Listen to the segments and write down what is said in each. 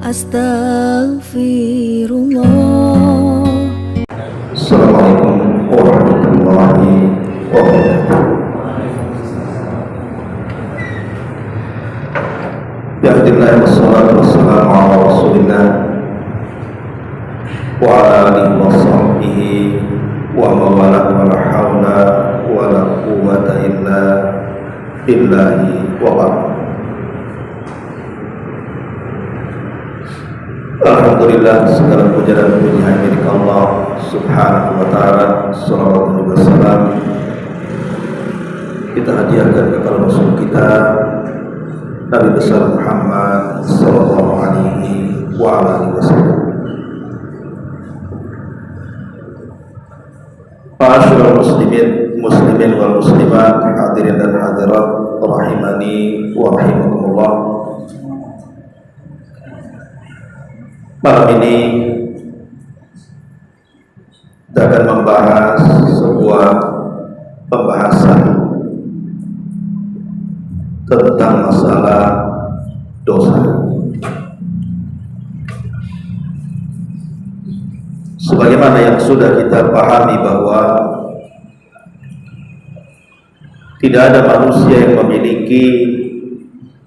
Astaghfirullah. Assalamualaikum warahmatullahi wabarakatuh. Alhamdulillah wassalatu wassalamu ala rasulillah wa ala alihi wa sahbihi wa mawalah wa la hawla wa la quwwata illa billahi wa ba'd. Alhamdulillah, segala puja dan puji hanya milik Allah Subhanahu wa ta'ala. Salawatu wa salam kita hadiahkan kepada Rasul kita Nabi besar Muhammad sallallahu alaihi wa alihi wasallam. Ma'asyiral muslimin wal muslimat, hadirin dan hadirat rahimani wa rahimakumullah. Malam ini kita akan membahas sebuah pembahasan tentang masalah dosa. Sebagaimana yang sudah kita pahami bahwa tidak ada manusia yang memiliki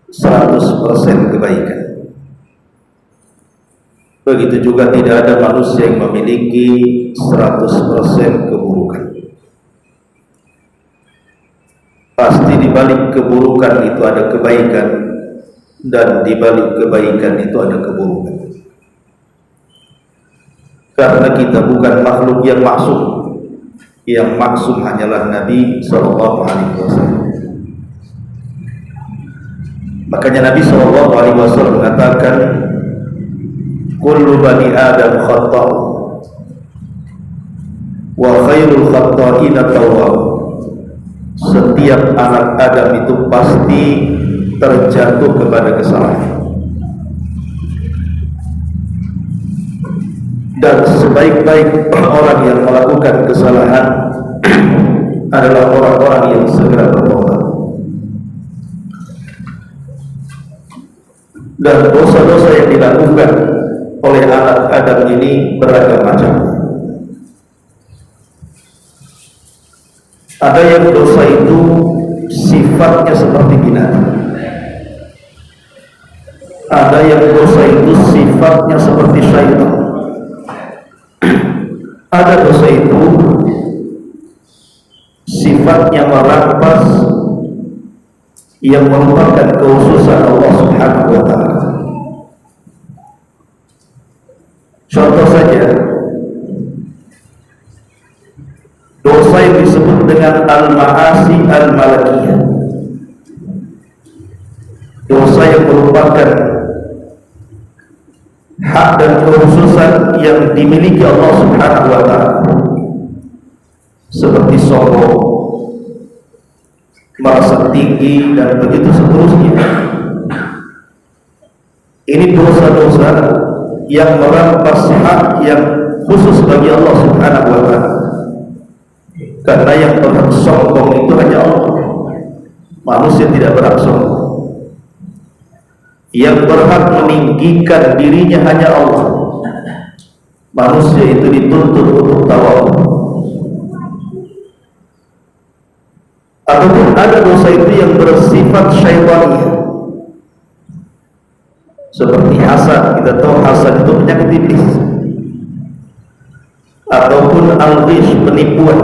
100% kebaikan. Begitu juga tidak ada manusia yang memiliki 100% keburukan. Pasti di balik keburukan itu ada kebaikan, dan di balik kebaikan itu ada keburukan. Karena kita bukan makhluk yang maksum hanyalah Nabi sallallahu alaihi wasallam. Makanya Nabi sallallahu alaihi wasallam mengatakan, kullu bani Adam khata' wa khairul khata'ina tawwab. Setiap anak Adam itu pasti terjatuh kepada kesalahan, dan sebaik-baik orang yang melakukan kesalahan adalah orang-orang yang segera bertobat. Dan dosa-dosa yang dilakukan oleh anak Adam ini beragam macam. Ada yang dosa itu sifatnya seperti binatang. Ada yang dosa itu sifatnya seperti syaitan. Ada dosa itu sifatnya merampas yang merupakan kekhususan Allah Subhanahu wa ta'ala. Contoh saja, dosa yang disebut dengan al-ma'asi al-malakiyah, dosa yang merupakan hak dan kekhususan yang dimiliki Allah Subhanahu wa ta'ala, seperti sombong, merasa tinggi, dan begitu seterusnya. Ini dosa-dosa yang merampas hak yang khusus bagi Allah Subhanahu wa ta'ala. Karena yang berhak sombong itu hanya Allah. Manusia tidak berhak sombong. Yang berhak meninggikan dirinya hanya Allah. Manusia itu dituntut untuk tawadu. Ataupun ada dosa itu yang bersifat syaitaniyah, seperti hasad. Kita tahu hasad itu penyakit iblis. Ataupun al-ghish, penipuan,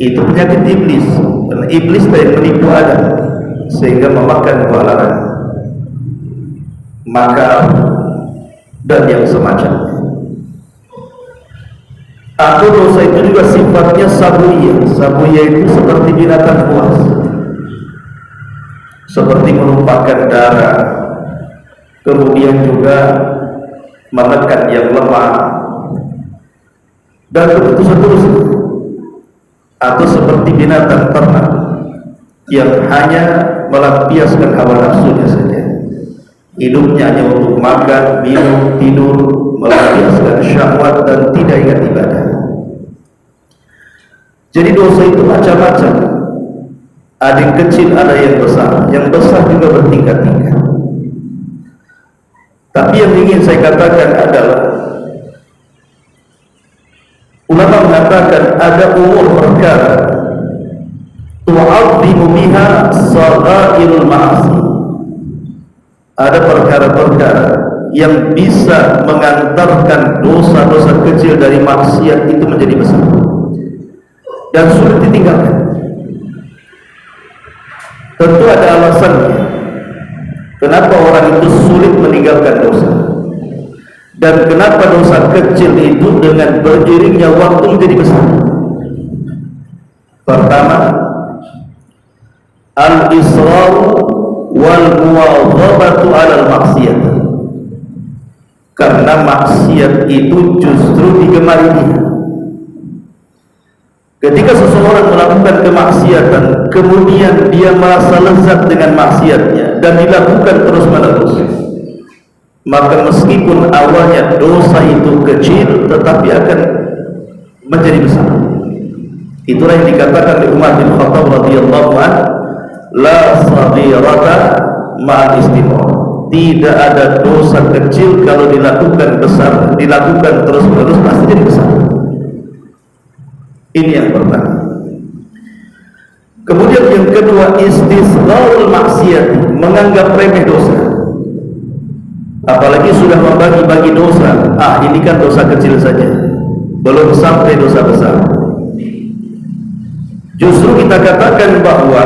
itu penyakit iblis. Karena iblis yang menipu Adam sehingga memakan buah larangan, maka dan yang semacamnya. Atau dosa itu juga sifatnya sabuyah. Sabuyah itu seperti binatang buas, seperti menumpahkan darah, kemudian juga menekan yang lemah, dan begitu seterusnya. Atau seperti binatang ternak yang hanya melampiaskan hawa nafsunya saja. Hidupnya hanya untuk makan, minum, tidur, melampiaskan syahwat, dan tidak ingat ibadah. Jadi dosa itu macam-macam. Ada yang kecil, ada yang besar. Yang besar juga bertingkat-tingkat. Tapi yang ingin saya katakan adalah ulama mengatakan ada umur perkara tu'azzimu biha saghairul ma'asi. Ada perkara-perkara yang bisa mengantarkan dosa-dosa kecil dari maksiat itu menjadi besar dan sulit ditinggalkan. Tentu ada alasannya kenapa orang itu sulit meninggalkan dosa, dan kenapa dosa kecil itu dengan beriringnya waktu menjadi besar. Pertama, al-israr wal muwadhabatu 'alal maksiat. Karena maksiat itu justru digemari dia. Ketika seseorang melakukan kemaksiatan, kemudian dia merasa lezat dengan maksiatnya dan dilakukan terus-menerus, maka meskipun awalnya dosa itu kecil, tetapi akan menjadi besar. Itulah yang dikatakan oleh Umar bin Khattab radhiyallahu anhu, la saghirata ma'al istimrar. Tidak ada dosa kecil kalau dilakukan besar, dilakukan terus-menerus pasti jadi besar. Ini yang pertama. Kemudian yang kedua, istisgharul maksiat, menganggap remeh dosa. Apalagi sudah membagi-bagi dosa, ini kan dosa kecil saja, belum sampai dosa besar. Justru kita katakan bahwa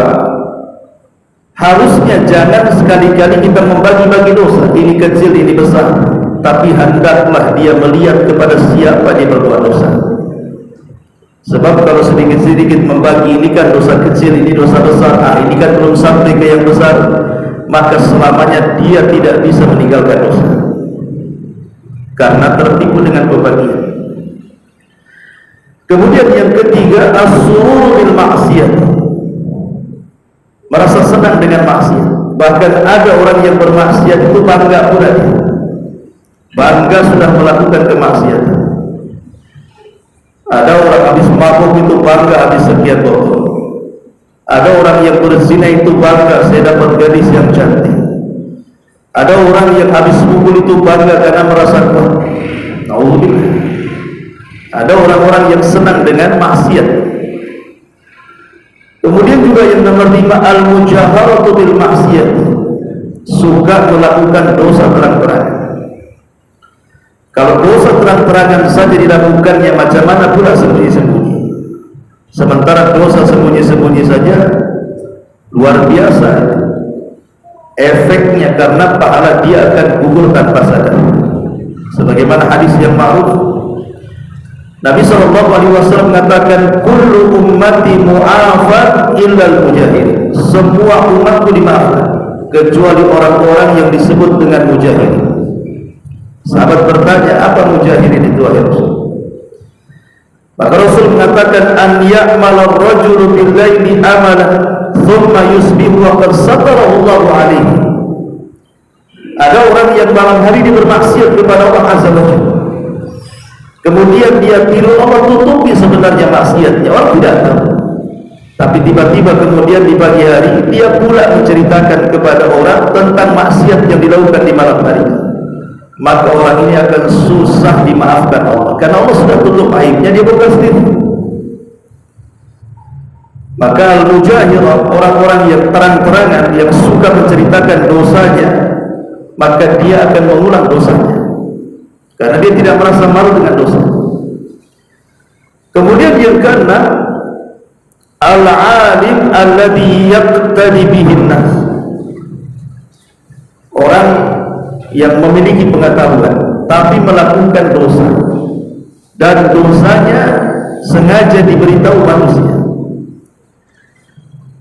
harusnya jangan sekali-kali kita membagi-bagi dosa, ini kecil, ini besar, tapi hendaklah dia melihat kepada siapa dia berbuat dosa. Sebab kalau sedikit-sedikit membagi, ini kan dosa kecil, ini dosa besar, ini kan belum sampai ke yang besar, maka selamanya dia tidak bisa meninggalkan dosa karena tertipu dengan pembagian. Kemudian yang ketiga, as-surur bil maksiat, merasa senang dengan maksiat. Bahkan ada orang yang bermaksiat itu bangga pula dia, bangga sudah melakukan kemaksiatan. Ada orang habis mabuk itu bangga habis sekian botol. Ada orang yang berzina itu bangga saya dapat gadis yang cantik. Ada orang yang habis pukul itu bangga karena merasa kuat. Alhamdulillah. Ada orang-orang yang senang dengan maksiat. Kemudian juga yang nomor 5, al-mujaharatu bil maksiat, suka melakukan dosa terang-terangan. Kalau dosa terang-terangan saja dilakukannya, macam mana pula sembunyi-sembunyi? Sementara dosa sembunyi-sembunyi saja luar biasa efeknya, karena pahala dia akan gugur tanpa sadar. Sebagaimana hadis yang ma'ruf, Nabi SAW mengatakan, kullu ummati mu'afat illal mujahid. Semua umatku dimaafkan kecuali orang-orang yang disebut dengan mujahid. Sahabat bertanya, apa mujahidin itu wahai Rasul? Maka Rasul mengatakan, an ya'mala ar-rajulu bil-laili amalan thumma yusbihu wa qad satarahu Allahu alaihi. Ada orang yang malam hari dia bermaksiat kepada Allah Azza wa Jalla, kemudian dia tiru, Allah tutupi sebenarnya maksiatnya, orang tidak tahu. Tapi tiba-tiba kemudian di pagi hari dia pula menceritakan kepada orang tentang maksiat yang dilakukan di malam hari. Maka orang ini akan susah dimaafkan Allah, karena Allah sudah tutup aibnya, dia bukan sendiri. Maka al-mujahir, orang-orang yang terang-terangan, yang suka menceritakan dosanya, maka dia akan mengulang dosanya karena dia tidak merasa malu dengan dosa. Kemudian yang keenam, al-alim alladhi yaqtadi bihin nas, orang yang memiliki pengetahuan tapi melakukan dosa, dan dosanya sengaja diberitahu manusia.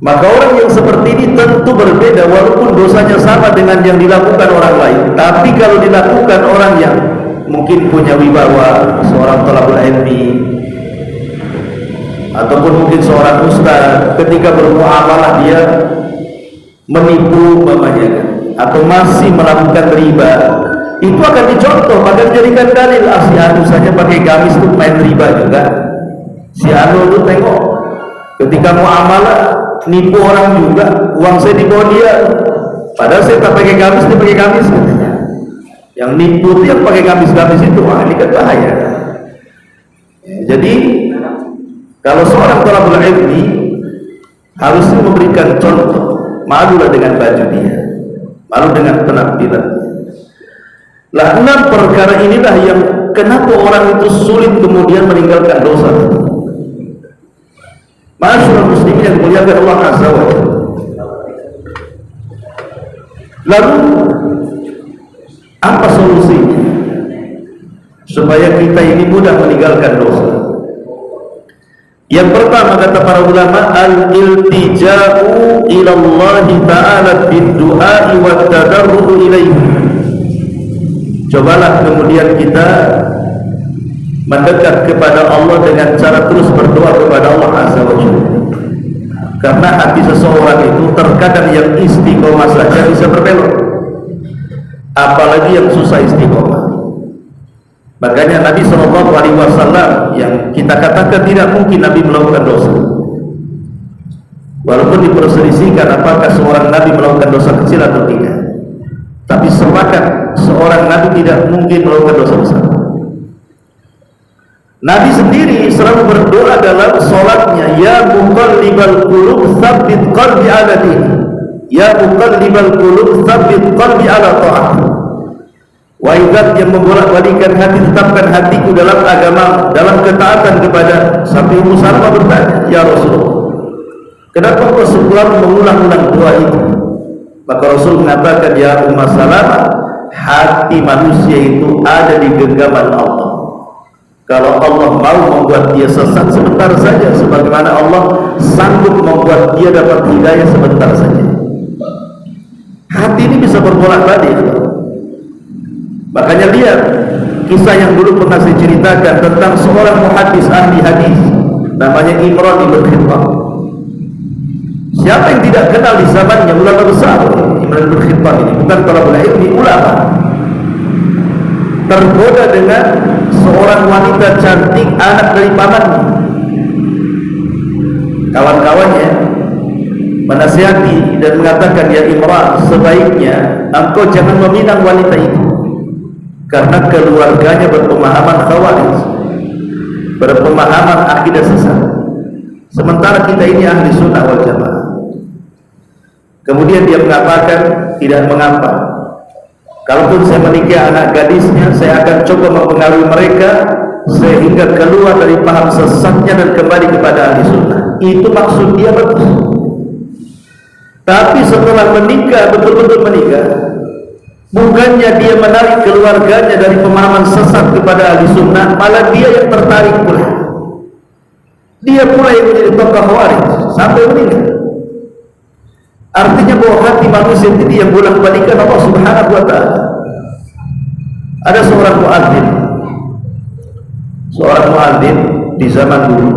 Maka orang yang seperti ini tentu berbeda, walaupun dosanya sama dengan yang dilakukan orang lain. Tapi kalau dilakukan orang yang mungkin punya wibawa, seorang thalabul ilmi, ataupun mungkin seorang ustaz, ketika bermuamalah dia menipu umpamanya, atau masih melakukan riba, itu akan dicontoh, maka dijadikan dalil. Si anu saja pakai gamis itu main riba juga. Si anu itu tengok ketika muamalah nipu orang juga, uang saya dibawa dia, padahal saya tak pakai gamis, dia pakai gamis katanya. Yang nipu itu yang pakai gamis-gamis itu, wah ini kan bahaya. Jadi kalau seorang thalabul ilmi harusnya memberikan contoh, malulah dengan baju dia, malu dengan penampilan. Lah 6 perkara inilah yang kenapa orang itu sulit kemudian meninggalkan dosa. Masyaallah muslimin yang dimuliakan Allah Azza wa Jalla. Lalu apa solusinya supaya kita ini mudah meninggalkan dosa? Yang pertama kata para ulama, al-iltija'u ila Allah Ta'ala bid-du'a wa tadarru'u ilaihi. Cobalah kemudian kita mendekat kepada Allah dengan cara terus berdoa kepada Allah Azza wa Jalla. Karena hati seseorang itu terkadang yang istiqomah saja bisa berbelok, apalagi yang susah istiqomah. Makanya Nabi SAW yang kita katakan tidak mungkin Nabi melakukan dosa, walaupun diperselisihkan apakah seorang Nabi melakukan dosa kecil atau tidak, tapi sepakat seorang Nabi tidak mungkin melakukan dosa besar. Nabi sendiri selalu berdoa dalam sholatnya, ya muqallibal qulub tsabbit qalbi ala dinik, ya muqallibal qulub tsabbit qalbi ala ta'at. Wahai Zat yang membolak-balikan hati, tetapkan hatiku dalam agama, dalam ketaatan kepada. Sampai Ummu Salamah bertanya, ya Rasulullah, kenapa kau selalu mengulang-ulang doa itu? Maka Rasul mengatakan, ya Ummu Salamah, hati manusia itu ada di genggaman Allah. Kalau Allah mau membuat dia sesat sebentar saja, sebagaimana Allah sanggup membuat dia dapat hidayah sebentar saja. Hati ini bisa berbolak-balik. Makanya lihat kisah yang dulu pernah saya ceritakan tentang seorang muhaddis ahli hadis namanya Imran ibn Khattab. Siapa yang tidak kenal di zamannya ulama besar Imran ibn Khattab ini, bukan thalabul ilmi, ulama. Tergoda dengan seorang wanita cantik, anak dari pamannya. Kawan-kawannya menasihati dan mengatakan, ya Imran, sebaiknya engkau jangan meminang wanita itu, karena keluarganya berpemahaman khawarij, berpemahaman akidah sesat, sementara kita ini ahli sunnah wal jamaah. Kemudian dia mengatakan, tidak mengapa, kalaupun saya menikah anak gadisnya, saya akan coba mempengaruhi mereka sehingga keluar dari paham sesatnya dan kembali kepada ahli sunnah. Itu maksud dia bagus. Tapi setelah menikah, betul-betul menikah, bukannya dia menarik keluarganya dari pemahaman sesat kepada ahli sunnah, malah dia yang tertarik pula. Dia pula yang menjadi tokoh khawarij sampai meninggal. Artinya bahwa hati manusia itu yang bolak-balikan Allah Subhanahu wa ta'ala. Ada seorang muadzin di zaman dulu.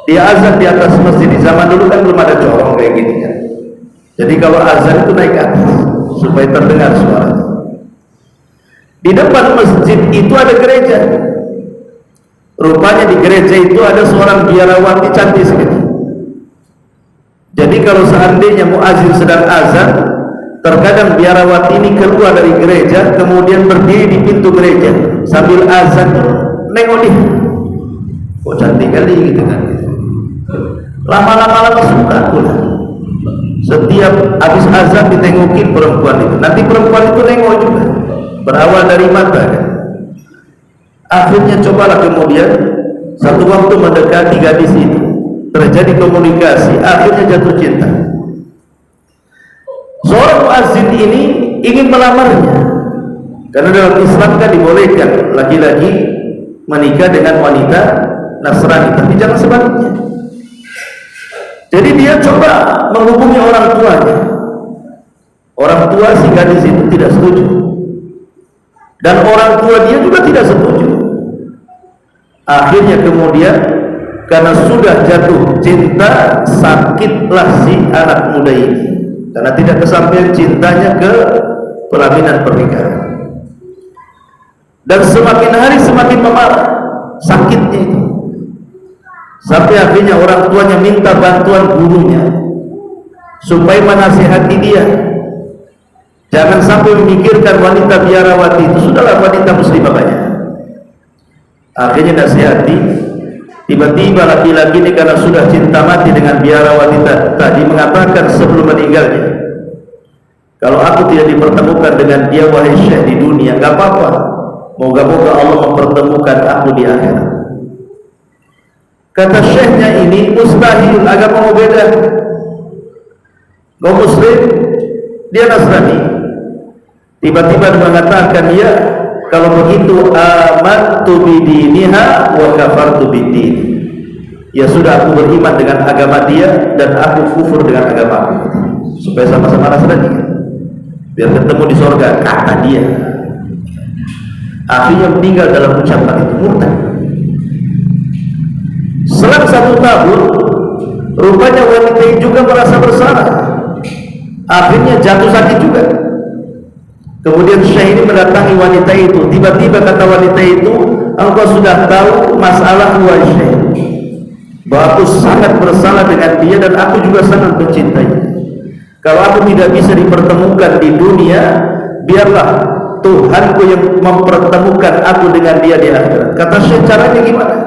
Dia azan di atas masjid. Di zaman dulu kan belum ada corong kayak gini kan. Jadi kalau azan itu naik ke atas supaya terdengar suara. Di depan masjid itu ada gereja. Rupanya di gereja itu ada seorang biarawati cantik sekali. Jadi kalau seandainya muazin sedang azan, terkadang biarawati ini keluar dari gereja, kemudian berdiri di pintu gereja sambil azan, nengok dia, kok cantik kali gitu kan. Lama-lama suka pula. Setiap habis azan ditengokin perempuan itu. Nanti perempuan itu nengok juga. Berawal dari mata kan. Akhirnya cobalah kemudian satu waktu mendekati gadis itu, terjadi komunikasi, akhirnya jatuh cinta. Seorang muazzin ini ingin melamarnya, karena dalam Islam kan dibolehkan laki-laki menikah dengan wanita Nasrani, tapi jangan sebaliknya. Jadi dia coba menghubungi orang tuanya. Orang tua si gadis itu tidak setuju, dan orang tua dia juga tidak setuju. Akhirnya kemudian karena sudah jatuh cinta, sakitlah si anak muda ini, karena tidak kesampaian cintanya ke pelaminan pernikahan. Dan semakin hari semakin memarah sakitnya itu, sampai akhirnya orang tuanya minta bantuan gurunya supaya menasihati dia. Jangan sampai memikirkan wanita biarawati itu sudahlah wanita muslimah banyak. Akhirnya nasihati, tiba-tiba laki-laki ini karena sudah cinta mati dengan biarawati tadi mengatakan sebelum meninggalnya, kalau aku tidak dipertemukan dengan dia wahai syekh di dunia, gak apa-apa, moga-moga Allah mempertemukan aku di akhirat. Kata syekhnya ini, mustahil, agama mau beda. Kau muslim, dia Nasrani. Tiba-tiba mengatakan, ya kalau begitu amantu bidiniha wa kafartu bidini. Ya sudah, aku beriman dengan agama dia dan aku kufur dengan agama aku. Supaya sama-sama Nasrani, biar ketemu di surga, kata dia. Akhirnya meninggal dalam ucapan itu, murtad. Selang 1 tahun, rupanya wanita itu juga merasa bersalah. Akhirnya jatuh sakit juga. Kemudian syekh ini mendatangi wanita itu. Tiba-tiba kata wanita itu, engkau sudah tahu masalah wahai syekh, bahwa aku sangat bersalah dengan dia dan aku juga sangat mencintai. Kalau aku tidak bisa dipertemukan di dunia, biarlah Tuhanku yang mempertemukan aku dengan dia di akhirat. Kata syekh, caranya gimana?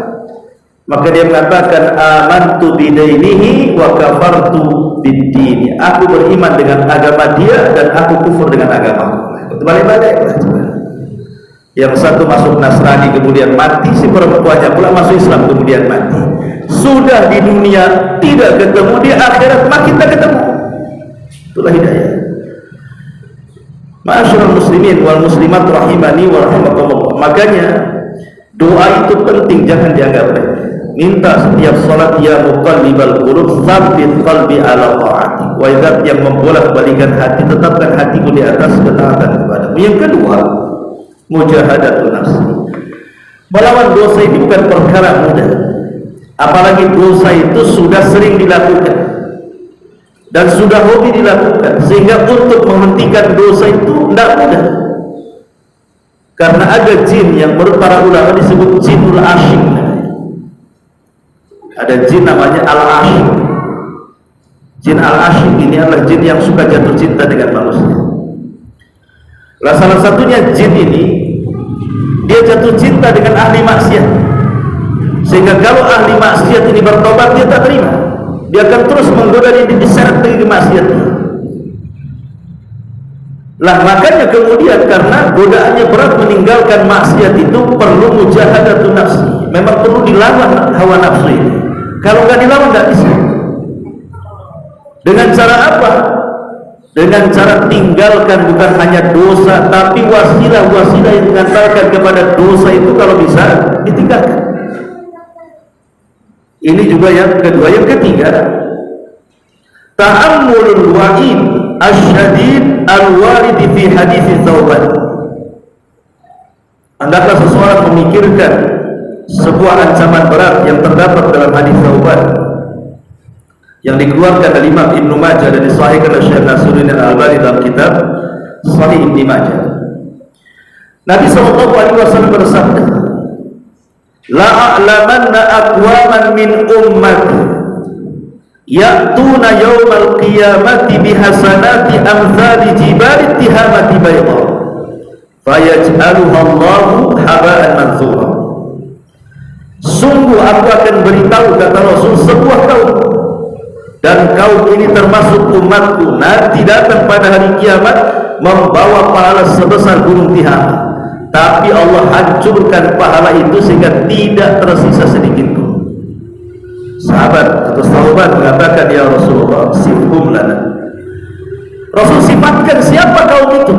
Maka dia mengatakan, amantu bidainihi wa kafartu biddini. Aku beriman dengan agama dia dan aku kufur dengan agama. Balik-balik. Yang satu masuk Nasrani kemudian mati, si perempuannya pula masuk Islam kemudian mati. Sudah di dunia tidak ketemu, di akhirat makin tak ketemu. Itulah hidayah. Ma'asyiral muslimin wal muslimat rahimani wa rahimakumullah. Makanya doa itu penting, jangan dianggap remeh. Minta setiap salat, ya muqallibal qulub tsabbit qalbi ala ta'atik. Wa idzat yang membolak-balikan hati, tetapkan hatiku di atas ketaatan kepadamu. Yang kedua, mujahadatun nafsi. Melawan dosa ini bukan perkara mudah. Apalagi dosa itu sudah sering dilakukan dan sudah hobi dilakukan, sehingga untuk menghentikan dosa itu tidak mudah. Karena ada jin yang menurut para ulama disebut jinul asyik. Ada jin namanya al-asyik. Jin al-asyik ini adalah jin yang suka jatuh cinta dengan manusia. Lah salah satunya jin ini, dia jatuh cinta dengan ahli maksiat. Sehingga kalau ahli maksiat ini bertobat, dia tak terima. Dia akan terus menggoda dia, diseret lagi ke maksiatnya. Lah makanya kemudian karena godaannya berat meninggalkan maksiat itu perlu mujahadatun nafsi. Memang perlu dilawan hawa nafsu ini. Kalau nggak dilawan nggak bisa. Dengan cara apa? Dengan cara tinggalkan bukan hanya dosa, tapi wasilah-wasilah yang mengantarkan kepada dosa itu kalau bisa ditinggalkan. Ini juga yang kedua. Yang ketiga, ta'ammulul wa'id asyadid al-warid fi hadits Tsauban. Hendaklah seseorang memikirkan sebuah ancaman berat yang terdapat dalam hadis Tsauban yang dikeluarkan dari Imam Ibnu Majah dan disahihkan oleh Syekh Nasiruddin Al-Albani dalam kitab Sahih Ibnu Majah. Nabi SAW bersabda, la a'lamanna aqwaman min ummati ya'tuna yawmal qiyamati bihasanati amthali jibali tihamati bayda fayaj'aluha Allahu haba'an manthura. Sungguh aku akan beritahu, kata Rasul, sebuah kaum, dan kaum ini termasuk umatku, nanti datang pada hari kiamat membawa pahala sebesar gunung Tihama, tapi Allah hancurkan pahala itu sehingga tidak tersisa sedikit pun. Sahabat atau sahabat mengatakan, ya Rasulullah, sifhum lana. Rasul sifatkan siapa kaum itu.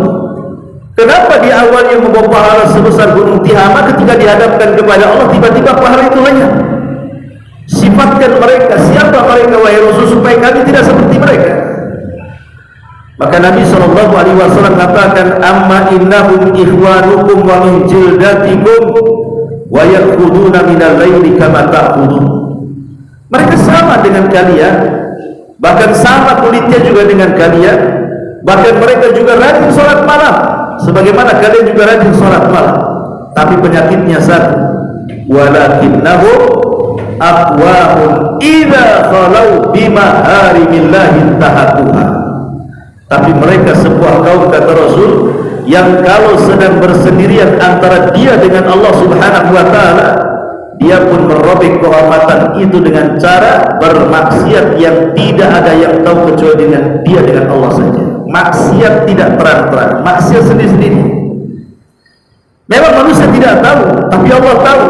Kenapa di awalnya membawa pahala sebesar gunung Tihama, ketika dihadapkan kepada Allah tiba-tiba pahala itu lenyap? Sifatkan mereka, siapa mereka wahai Rasul, supaya kami tidak seperti mereka. Maka Nabi SAW katakan, amma innahum ikhwanukum wa min jildatikum wa yakhuduna minal laili kama ta'khudun. Mereka sama dengan kalian, bahkan sama kulitnya juga dengan kalian, bahkan mereka juga rajin sholat malam sebagaimana kalian juga rajin sholat malam. Tapi penyakitnya satu, walakinnahum aqwamun idza khalau bima harimillahi tahakuha. Tapi mereka sebuah kaum, kata Rasul, yang kalau sedang bersendirian antara dia dengan Allah Subhanahu wa ta'ala, dia pun merobek kehormatan itu dengan cara bermaksiat yang tidak ada yang tahu kecuali dengan dia dengan Allah saja. Maksiat tidak terang-terang, maksiat sendiri-sendiri. Memang manusia tidak tahu, tapi Allah tahu.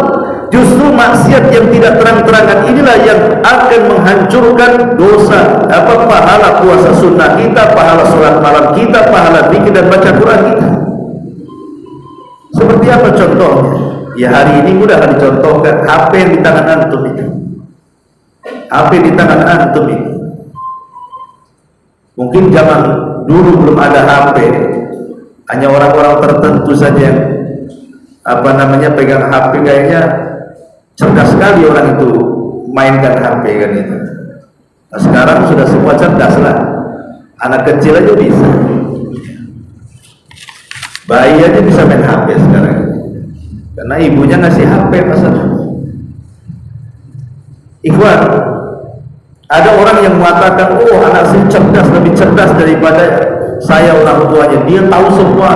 Justru maksiat yang tidak terang-terangan inilah yang akan menghancurkan dosa, pahala puasa sunnah kita, pahala sholat malam kita, pahala zikir dan baca Quran kita. Seperti apa contohnya? Ya hari ini mudah dicontohkan. HP yang di tangan antum itu, HP di tangan antum itu. Mungkin zaman dulu belum ada HP, hanya orang-orang tertentu saja yang pegang HP, kayaknya cerdas sekali orang itu mainkan HP kan itu. Nah, sekarang sudah semua cerdas lah, anak kecil aja bisa, bayi aja bisa main HP sekarang karena ibunya ngasih HP pasal. Ikhwan, ada orang yang mengatakan, oh anak saya cerdas, lebih cerdas daripada saya orang tuanya, dia tahu semua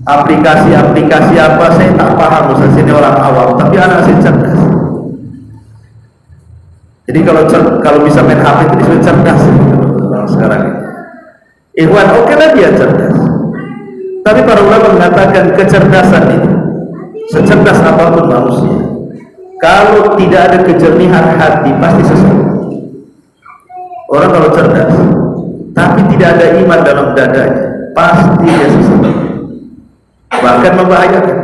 aplikasi-aplikasi apa, saya tak paham, misalnya ini orang awam, tapi anak saya cerdas. Jadi kalau bisa main HP itu disebut cerdas orang sekarang ini. Ikhwan, oke lah dia cerdas, tapi para ulama mengatakan kecerdasan itu, secerdas apapun manusia, kalau tidak ada kejernihan hati pasti sesat. Orang kalau cerdas tapi tidak ada iman dalam dadanya, pasti dia sesat, bahkan membahayakan.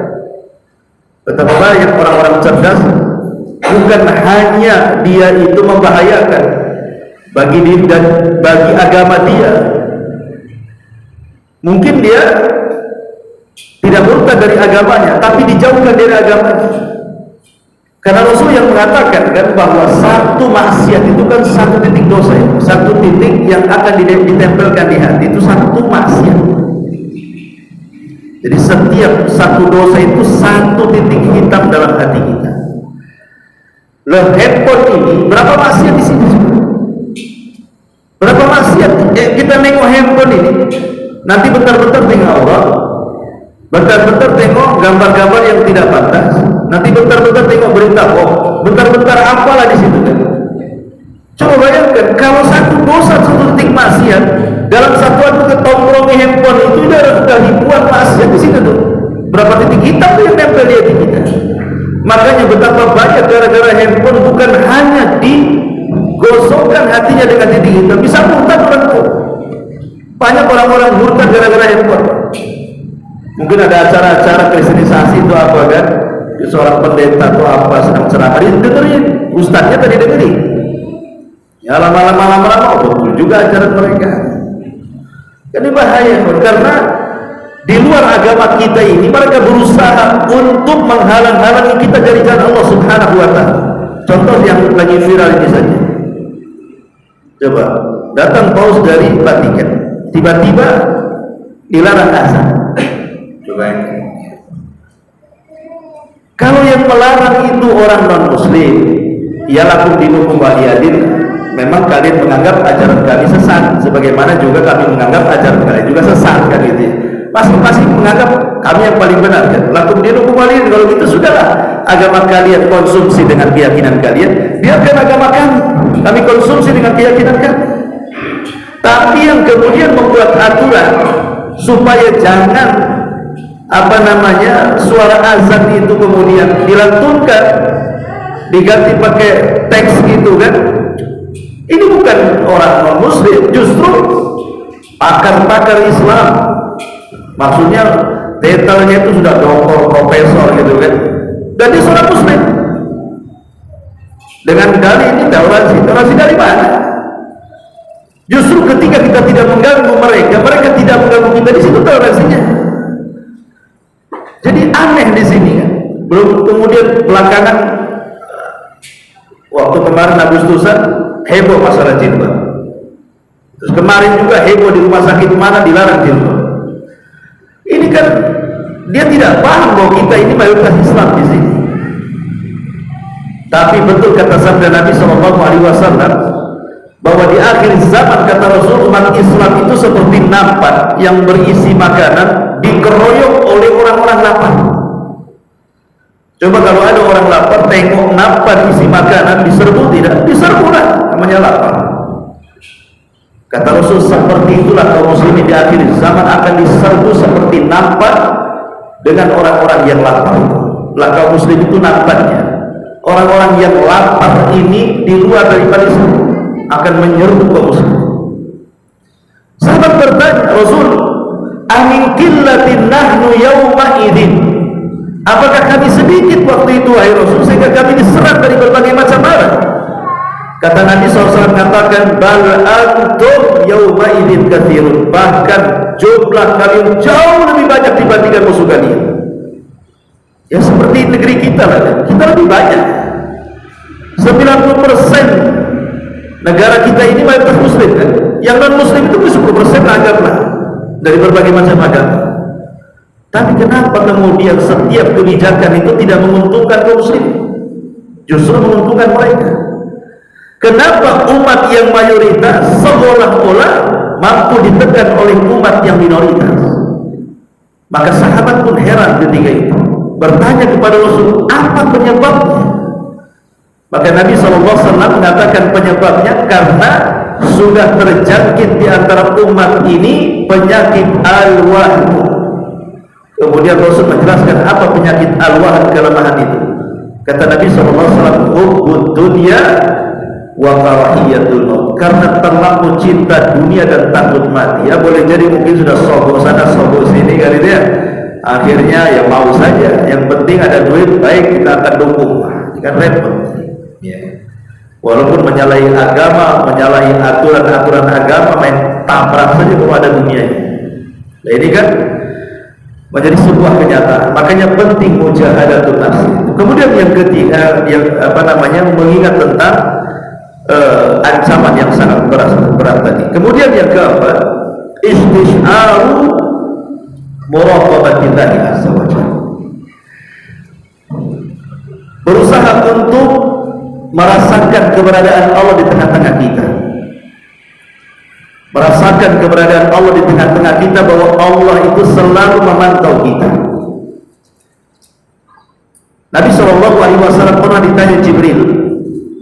Betapa banyak orang-orang cerdas, bukan hanya dia itu membahayakan bagi diri dan bagi agama dia. Mungkin dia tidak murtad dari agamanya, tapi dijauhkan dari agamanya. Karena Rasul yang mengatakan kan bahwa satu maksiat itu kan satu titik dosa, satu titik yang akan ditempelkan di hati itu satu maksiat. Jadi setiap satu dosa itu satu titik hitam dalam hati kita. Loh, handphone ini berapa maksiat di sini? Berapa maksiat? Kita nengok handphone ini, nanti bentar-bentar tengok Allah, bentar-bentar tengok gambar-gambar yang tidak pantas, nanti bentar-bentar tengok berita hoax, bentar-bentar apalah di situ kan. Coba bayangkan kalau satu dosa satu titik maksiat dalam satuan ketongkrongi handphone itu sudah ribuan maksiat di situ tuh. Berapa titik hitam tuh yang nempel di hati kita. Makanya betapa banyak gara-gara handphone bukan hanya digosokkan hatinya dengan titik hitam, bisa murtad orang tuh. Banyak orang-orang murtad gara-gara handphone. Mungkin ada acara-acara kristenisasi itu apa kan, seorang pendeta atau apa sedang ceramah, dengerin, ustadznya tadi dengerin, ya lama-lama betul juga acara mereka. Ini bahaya, karena di luar agama kita ini mereka berusaha untuk menghalang-halangi kita dari jalan Allah Subhanahu wa ta'ala. Contoh yang lagi viral ini saja, coba datang paus dari Vatikan, tiba-tiba dilarang azan. Kalau yang melarang itu orang non-muslim, ya lakum dinukum waliyadin, memang kalian menganggap ajaran kami sesat, sebagaimana juga kami menganggap ajaran kalian juga sesat kan gitu ya. Masing-masing menganggap kami yang paling benar kan. Lakum dinukum waliyadin, kalau gitu sudahlah, agama kalian konsumsi dengan keyakinan kalian, biarkan agama kami konsumsi dengan keyakinan kami. Tapi yang kemudian membuat aturan supaya jangan suara azan itu kemudian dilantunkan, diganti pakai teks gitu kan, ini bukan orang non muslim, justru pakar-pakar Islam, maksudnya detailnya itu sudah doktor, profesor gitu kan, dan dia seorang muslim dengan dalih ini toleransi dari mana? Justru ketika kita tidak mengganggu mereka tidak mengganggu kita, di situ toleransinya. Jadi aneh di sini kan. Belum kemudian belakangan waktu kemarin Agustusan heboh masalah jilbab. Terus kemarin juga heboh di rumah sakit mana dilarang jilbab. Ini kan dia tidak paham bahwa kita ini mayoritas Islam di sini. Tapi betul kata sabda Nabi SAW bahwa di akhir zaman, kata Rasul, umat Islam itu seperti nampan yang berisi makanan dikeroyok oleh orang-orang lapar. Coba kalau ada orang lapar tengok nampan isi makanan, diserbu tidak? Diserbu lah, namanya lapar. Kata Rasul, seperti itulah kaum muslimin di akhir zaman akan diserbu seperti nampan dengan orang-orang yang lapar itu. Lah kaum muslim itu nampannya. Orang-orang yang lapar ini di luar daripada Islam akan menyerbu kaum muslim. Sahabat bertanya, Rasul, amin qillatin nahnu yawma idzin, apakah kami sedikit waktu itu wahai Rasul sehingga kami diserang dari berbagai macam arah? Kata Nabi SAW, katakan, bal antum yawma idzin katsirun, bahkan jumlah kalian jauh lebih banyak dibandingkan musuh kalian. Ya seperti negeri kita lah kan, kita lebih banyak. 90% negara kita ini mayoritas muslim kan, yang non muslim itu 10% anggaplah dari berbagai macam agama. Tapi kenapa kemudian setiap kebijakan itu tidak menguntungkan kaum muslim, justru menguntungkan mereka? Kenapa umat yang mayoritas seolah-olah mampu ditekan oleh umat yang minoritas? Maka sahabat pun heran ketika itu, bertanya kepada Rasul, apa penyebabnya? Maka Nabi SAW mengatakan penyebabnya karena sudah terjangkit di antara umat ini penyakit al-wahn. Kemudian Rasul menjelaskan apa penyakit al-wahn, kelemahan itu. Kata Nabi SAW, hubbud dunya wa karahiyatul maut, karena terlalu cinta dunia dan takut mati. Ya boleh jadi mungkin sudah sogok sana sogok sini kali dia, akhirnya ya mau saja, yang penting ada duit, baik kita akan dukung. Kan repot ya. Walaupun menyalahi agama, menyalahi aturan-aturan agama, main tabrak saja kalau ada dunianya. Nah ini kan menjadi sebuah kenyataan. Makanya penting mujahadatun nafs. Kemudian yang ketiga, yang mengingat tentang ancaman yang sangat berat tadi. Kemudian yang keempat, istisharu muraqabatillahi azza wa jalla, berusaha untuk merasakan keberadaan Allah di tengah-tengah kita, merasakan keberadaan Allah di tengah-tengah kita, bahwa Allah itu selalu memantau kita. Nabi SAW pernah ditanya Jibril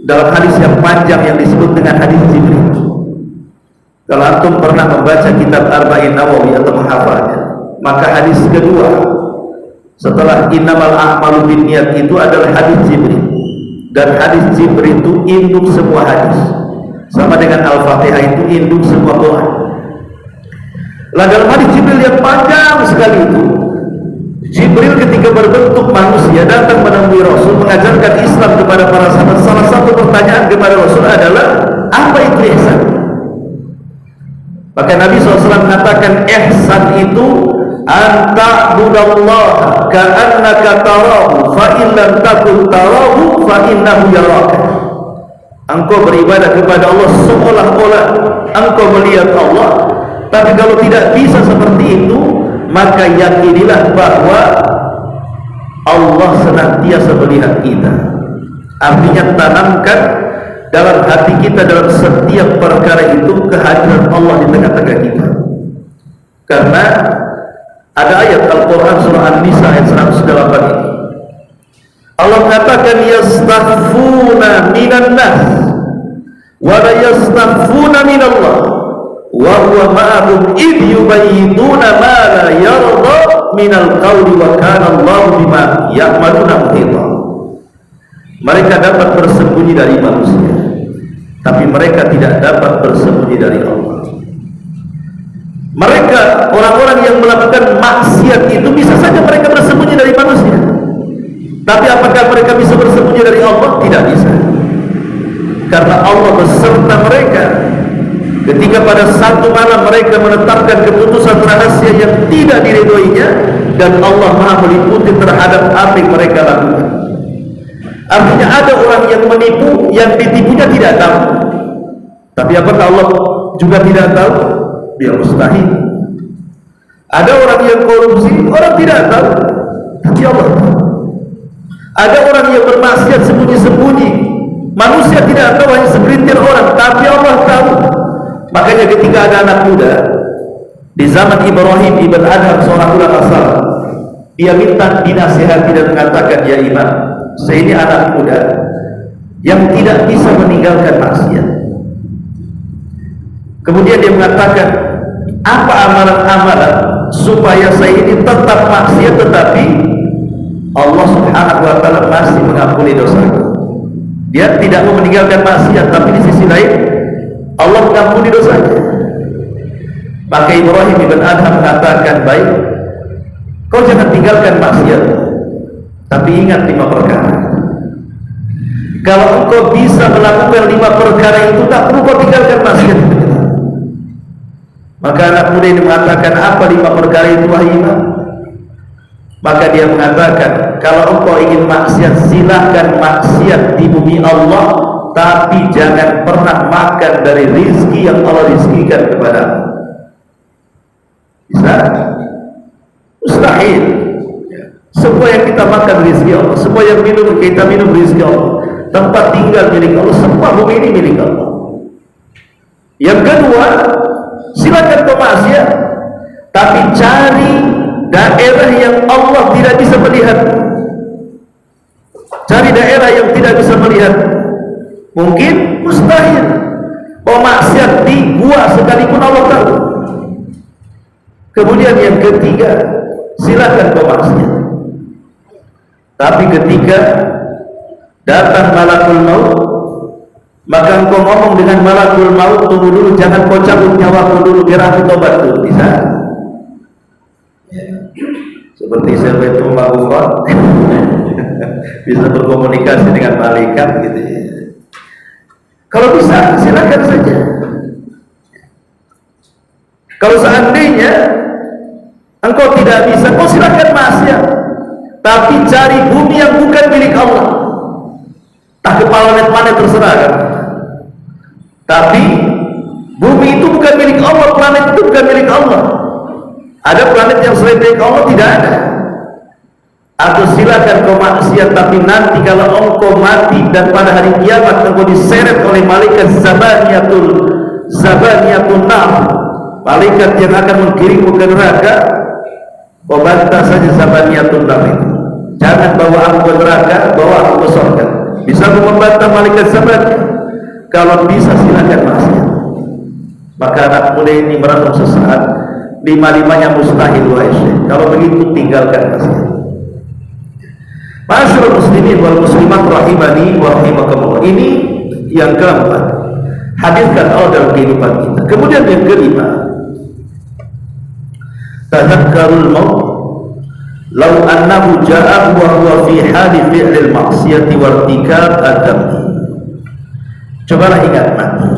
dalam hadis yang panjang yang disebut dengan hadis Jibril. Kalau antum pernah membaca kitab Arba'in Nawawi atau menghafalnya, maka hadis kedua setelah innamal a'malu binniyat itu adalah hadis Jibril. Dan hadis Jibril itu induk semua hadis, sama dengan Al-Fatihah itu induk semua doa. Lah dalam hadis Jibril yang panjang sekali itu, Jibril ketika berbentuk manusia datang menemui Rasul, mengajarkan Islam kepada para sahabat. Salah satu pertanyaan kepada Rasul adalah, apa itu ihsan? Maka Nabi SAW mengatakan, ihsan itu anta budallaha ka'annaka tarahu fa in lam takun tarahu fa innahu yaraka. Engkau beribadah kepada Allah seolah-olah engkau melihat Allah, tapi kalau tidak bisa seperti itu, maka yakinilah bahwa Allah senantiasa melihat kita. Artinya tanamkan dalam hati kita, dalam setiap perkara itu, kehadiran Allah di tengah-tengah kita. Karena ada ayat Al-Quran surah An-Nisa ayat 108 ini, Allah mengatakan yastaghfuna minan nas wa la yastaghfuna minallah wa huwa ma'ahum id yubayyituna ma la yarda minal qawli wa kana Allahu bima ya'maluna muhita. Mereka dapat bersembunyi dari manusia, tapi mereka tidak dapat bersembunyi dari Allah. Mereka, orang-orang yang melakukan maksiat itu, bisa saja mereka bersembunyi dari manusia, tapi apakah mereka bisa bersembunyi dari Allah? Tidak bisa, karena Allah beserta mereka. Ketika pada satu malam mereka menetapkan keputusan rahasia yang tidak diridhoinya, dan Allah Maha meliputi terhadap apa yang mereka lakukan. Artinya ada orang yang menipu, yang ditipunya tidak tahu. Tapi apakah Allah juga tidak tahu? Dia mustahil. Ada orang yang korupsi, orang tidak tahu, tapi Allah tahu. Ada orang yang bermaksiat sembunyi-sembunyi, Manusia tidak tahu, hanya segelintir orang, tapi Allah tahu. Makanya ketika ada anak muda di zaman Ibrahim ibn Adham, seorang ulama salaf, dia minta dinasihati dan mengatakan, ya imam, saya ini anak muda yang tidak bisa meninggalkan maksiat. Kemudian dia mengatakan, apa amalan-amalan supaya saya ini tetap maksiat tetapi Allah subhanahu wa ta'ala masih mengampuni dosaku. Dia tidak mau meninggalkan maksiat, tapi di sisi lain Allah mengampuni dosanya. Maka Ibrahim ibn Adham mengatakan, baik, kau jangan tinggalkan maksiat, tapi ingat 5 perkara. Kalau engkau bisa melakukan 5 perkara itu, tak perlu kau tinggalkan maksiat. Maka anak muda ini mengatakan, apa 5 perkara itu wahai imam? Maka dia mengatakan, kalau engkau ingin maksiat, silahkan maksiat di bumi Allah, tapi jangan pernah makan dari rizki yang Allah rizkikan kepadamu. Bisa? Mustahil. Semua yang kita makan rizki Allah, semua yang kita minum rizki Allah, tempat tinggal milik Allah, semua bumi ini milik Allah. Yang kedua, silakan kau maksiat, tapi cari daerah yang Allah tidak bisa melihat. Cari daerah yang tidak bisa melihat. Mungkin mustahil mau maksiat di gua sekalipun Allah tahu. Kemudian yang ketiga, silakan kau maksiat, tapi ketika datang malakul maut, maka engkau ngomong dengan malakul maut, tunggu dulu, jangan kau cabut nyawaku dulu, biar aku tobat dulu. Bisa? Seperti siapa itu Mbak bisa berkomunikasi dengan malaikat gitu ya. Kalau bisa, silakan saja. Kalau seandainya engkau tidak bisa, kau silakan maksiat, tapi cari bumi yang bukan milik Allah. Tak ke planet-planet terserah kan. Tapi bumi itu bukan milik Allah, planet itu bukan milik Allah. Ada planet yang selain milik Allah? Tidak ada. Atau silakan kau maksiat, tapi nanti kalau engkau mati dan pada hari kiamat engkau diseret oleh malaikat Zabaniyatun nar, malaikat yang akan mengkirimmu ke neraka, kau bantah saja Zabaniyatun nar itu. Jangan bawa aku ke neraka, bawa aku ke surga. Bisa membantah malaikat Zabaniyah? Kalau bisa silakan maksiat. Maka anak muda ini merenung sesaat, 5-5-nya mustahil wahai syekh. Kalau begitu tinggalkan maksiat. Ma'asyiral muslimin wal muslimat rahimani wa rahimakumullah. Ini yang keempat, hadirkan Allah dalam kehidupan kita. Kemudian yang kelima, tadhakkarul maut law annahu ja'a wa huwa fi hali fi'lil ma'siyati wa irtikab adami. Cobalah ingat mati.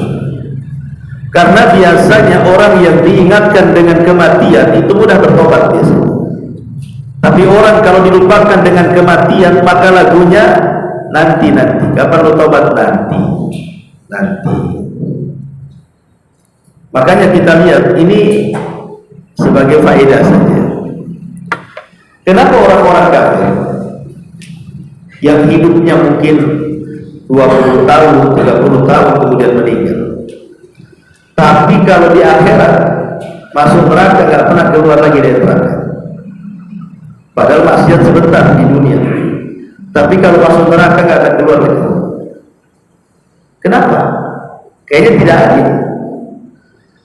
Karena biasanya orang yang diingatkan dengan kematian itu mudah bertobat biasanya. Tapi orang kalau dilupakan dengan kematian, maka lagunya nanti. Kapan lo tobat? Nanti. Makanya kita lihat ini sebagai faedah saja. Kenapa orang-orang kafir yang hidupnya mungkin 20 tahun, 30 tahun kemudian meninggal, tapi kalau di akhirat masuk neraka nggak pernah keluar lagi dari neraka? Padahal maksiat sebentar di dunia, tapi kalau masuk neraka nggak akan keluar lagi. Kenapa? Kayaknya tidak adil.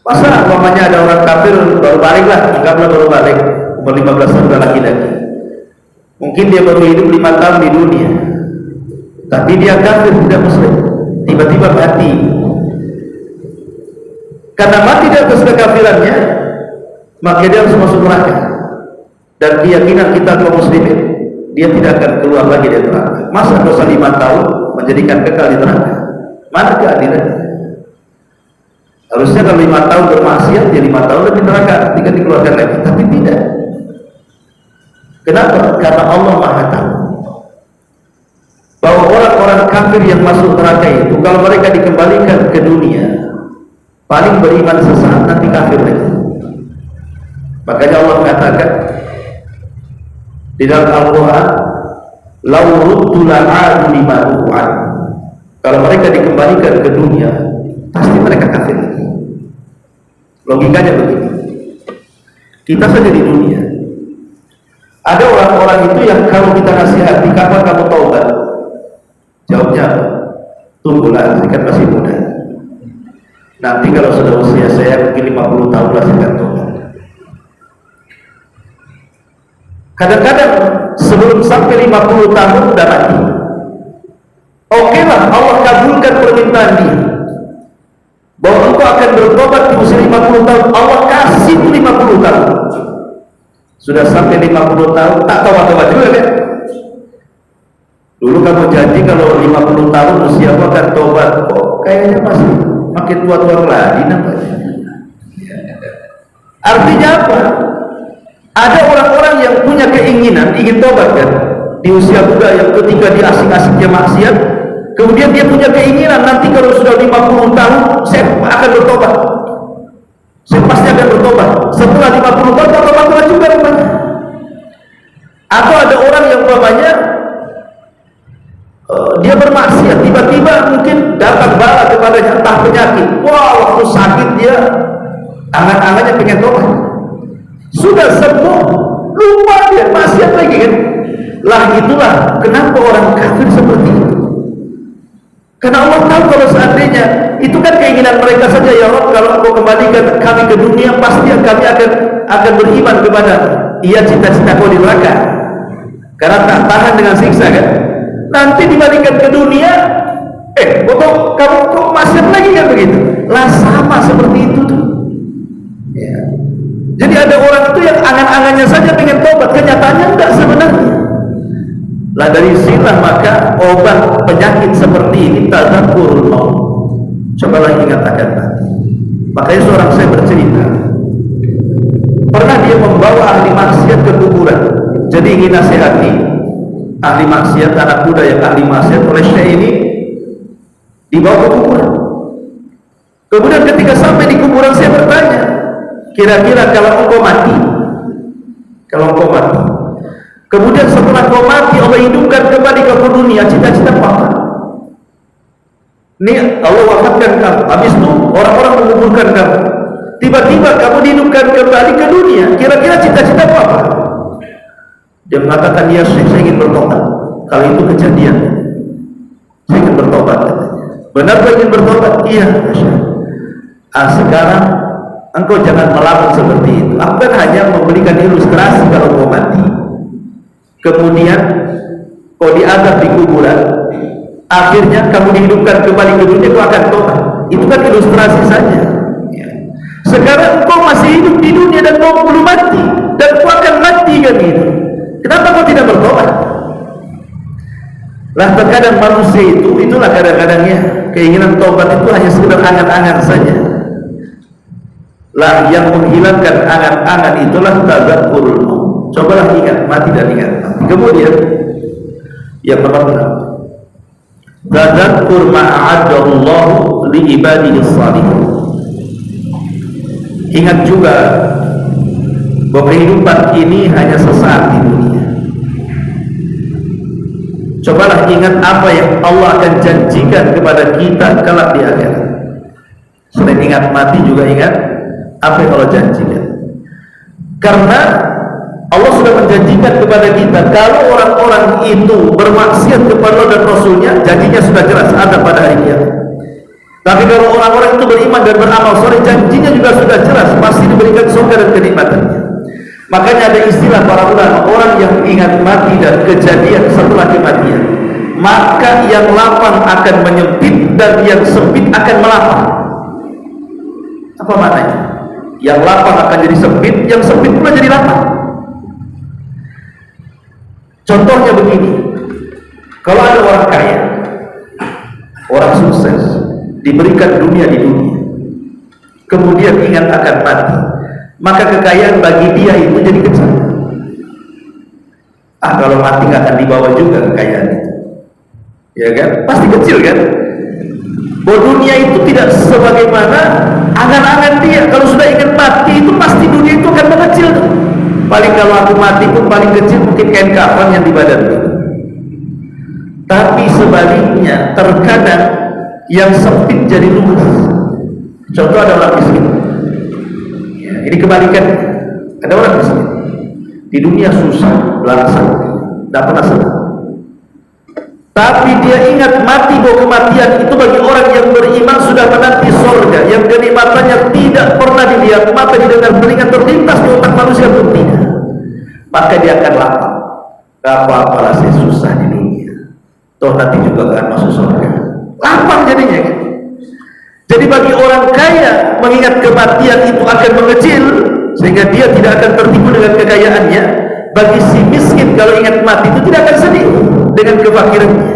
Masa umpamanya ada orang kafir baru balik lah, anggaplah baru balik umur 15 tahun laki-laki. Mungkin dia baru hidup 5 tahun di dunia, tapi dia kafir, tidak muslim, tiba-tiba mati. Karena mati di atas kekafirannya, maka dia harus masuk neraka. Dan keyakinan kita kaum muslimin, dia tidak akan keluar lagi dari neraka. Masa dosa 5 tahun menjadikan kekal di neraka? Mana keadilan? Harusnya kalau 5 tahun bermaksiat, dia 5 tahun lebih neraka ketika dikeluarkan lagi. Tapi tidak. Kenapa? Karena Allah Maha tahu bahwa orang-orang kafir yang masuk neraka itu, kalau mereka dikembalikan ke dunia, paling beriman sesaat, nanti kafir lagi. Makanya Allah mengatakan di dalam Al-Quran, "Lau ruddu la'adu lima ru'an." Kalau mereka dikembalikan ke dunia, pasti mereka kafir. Logikanya begini. Kita saja di dunia, ada orang-orang itu yang kalau kita nasihati, kapan kamu taubat? Jawabnya apa? Tunggulah, saya kan masih muda. Nanti kalau sudah usia saya mungkin 50 tahun lah saya akan taubat. Kadang-kadang sebelum sampai 50 tahun udah mati. Oke lah, Allah kabulkan permintaan dia bahwa engkau akan bertobat di usia 50 tahun. Allah kasih 50 tahun. Sudah sampai 50 tahun tak tobat-tobat juga kan? Dulu kamu janji kalau 50 tahun usia aku akan tobat, kok kayaknya masih makin tua-tua lagi nampaknya. Artinya apa? Ada orang-orang yang punya keinginan ingin tobat kan, di usia muda yang ketika dia asik-asiknya maksiat, kemudian dia punya keinginan nanti kalau sudah 50 tahun saya akan bertobat, saya pasti akan bertobat. Setelah 50 tahun bertobat juga rupanya. Atau ada orang yang umpamanya dia bermaksiat, tiba-tiba mungkin datang bala kepadanya entah penyakit, wah waktu sakit dia angan-angannya pengen tobat, sudah sembuh lupa dia maksiat lagi kan. Lah itulah kenapa orang kafir seperti itu, karena Allah tahu kalau seandainya itu kan keinginan mereka saja, ya Allah kalau engkau kembalikan kami ke dunia pasti kami akan beriman kepada. Iya, cita-cita kau di neraka karena tak tahan dengan siksa kan. Nanti dibalikan ke dunia, kamu kok maksiat lagi kan begitu. Lah sama seperti itu tuh. Ya. Jadi ada orang itu yang angan-angannya saja pengen tobat, kenyataannya enggak sebenarnya. Lah dari sinilah maka obat penyakit seperti ini tadzakkurul maut. Cobalah ingat akan mati. Makanya seorang saya bercerita, pernah dia membawa ahli maksiat ke kuburan. Jadi ingin nasihati ahli maksiat, anak muda yang ahli maksiat, oleh syekh ini dibawa ke kuburan. Kemudian ketika sampai di kuburan saya bertanya, kira-kira kalau engkau mati, kemudian setelah kau mati Allah hidupkan kembali ke dunia, cita-cita apa? Ini Allah wafatkan kamu, habis itu orang-orang menguburkan kamu, tiba-tiba kamu dihidupkan kembali ke dunia, kira-kira cita-cita apa? Dia mengatakan, ya Syekh, saya ingin bertobat. Kalau itu kejadian, saya ingin bertobat katanya. Benar kau ingin bertobat? Iya Syekh. Sekarang engkau jangan melakukan seperti itu. Aku kan hanya memberikan ilustrasi kalau kau mati, kemudian kau diadab di kuburan, akhirnya kamu dihidupkan kembali ke dunia, kau akan tobat. Itu kan ilustrasi saja. Sekarang kau masih hidup di dunia dan kau belum mati, dan kau akan mati kan gitu. Kenapa kau tidak bertobat? Lah terkadang manusia itulah kadang-kadangnya keinginan tobat itu hanya sekedar angan-angan saja. Lah yang menghilangkan angan-angan itulah tadzakkurul maut. Cobalah ingat mati dan ingat mati. Kemudian yang nomor 6, tadzakkur ma'adallahu li ibadihi shalihin. Ingat juga bahwa kehidupan ini hanya sesaat di dunia. Cobalah ingat apa yang Allah akan janjikan kepada kita kelak di akhirat. Selain ingat mati juga ingat apa yang Allah janjikan. Karena Allah sudah menjanjikan kepada kita kalau orang-orang itu bermaksiat kepada Allah dan Rasulnya, janjinya sudah jelas ada pada hari kiamat. Tapi kalau orang-orang itu beriman dan beramal soleh, janjinya juga sudah jelas pasti diberikan surga dan kenikmatannya. Makanya ada istilah para ulama, orang yang ingat mati dan kejadian setelah kematian, maka yang lapang akan menyempit dan yang sempit akan melapang. Apa maknanya? Yang lapang akan jadi sempit, yang sempit pula jadi lapang. Contohnya begini, kalau ada orang kaya, orang sukses, diberikan dunia di dunia, kemudian ingat akan mati, maka kekayaan bagi dia itu jadi kecil. Kalau mati nggak akan dibawa juga kekayaan itu, ya kan? Pasti kecil kan? Bahwa dunia itu tidak sebagaimana angan-angan dia. Kalau sudah ingat mati itu pasti dunia itu akan mengecil. Paling kalau aku mati pun paling kecil mungkin kain kafan yang di badan. Tapi sebaliknya hatinya terkadang yang sempit jadi luas. Contoh, ada orang miskin ya, ini kebalikan. Ada orang miskin di dunia susah, belangsang, tidak pernah senang, tapi dia ingat mati, bahwa kematian itu bagi orang yang beriman sudah menanti surga yang kenikmatannya tidak pernah dilihat mata, didengar telinga, terlintas di otak manusia pun tidak. Maka dia akan lapar. Apa-apalah saya susah di dunia, toh nanti juga akan masuk surga. Lapar jadinya kan? Jadi bagi orang kaya mengingat kematian itu akan mengecil, sehingga dia tidak akan tertipu dengan kekayaannya. Bagi si miskin kalau ingat mati itu tidak akan sedih dengan kefakirannya.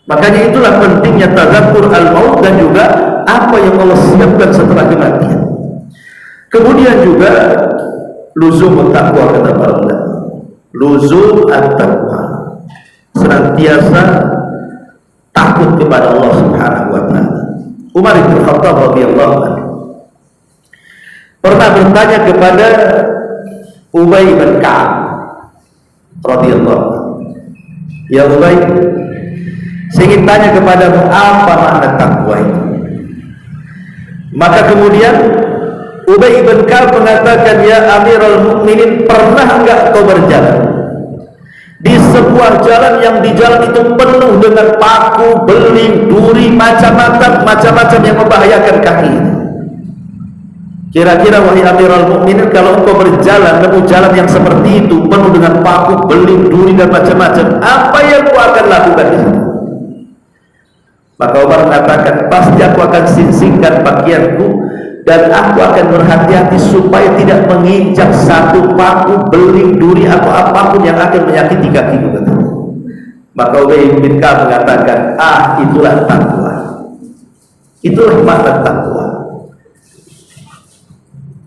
Makanya itulah pentingnya tazakkur al-maut dan juga apa yang Allah siapkan setelah kematian. Kemudian juga luzum taqwa, kata para ulama. Luzum at-taqwa, senantiasa takut kepada Allah Subhanahu wa taala. Umar bin Khattab radhiyallahu anhu pernah bertanya kepada Ubay bin Ka'ab radhiyallahu anhu, "Ya Ubay, saya ingin tanya kepadamu, apa makna takwa itu?" Maka kemudian Ubay bin Ka'ab mengatakan, "Ya Amirul Mukminin, pernah enggak kau berjalan di sebuah jalan yang di jalan itu penuh dengan paku, beling, duri, macam-macam yang membahayakan kaki? Kira-kira wahai Amirul Mukminin, kalau engkau berjalan nemu jalan yang seperti itu penuh dengan paku, beling, duri dan macam-macam, apa yang kau akan lakukan di situ?" Maka Umar mengatakan, "Pasti aku akan singkirkan pakaianku dan aku akan berhati-hati supaya tidak menginjak satu paku, beling, duri atau apapun yang akan menyakiti kakiku." Maka Ubay bin Ka'ab mengatakan, itulah takwa. Itulah makna takwa.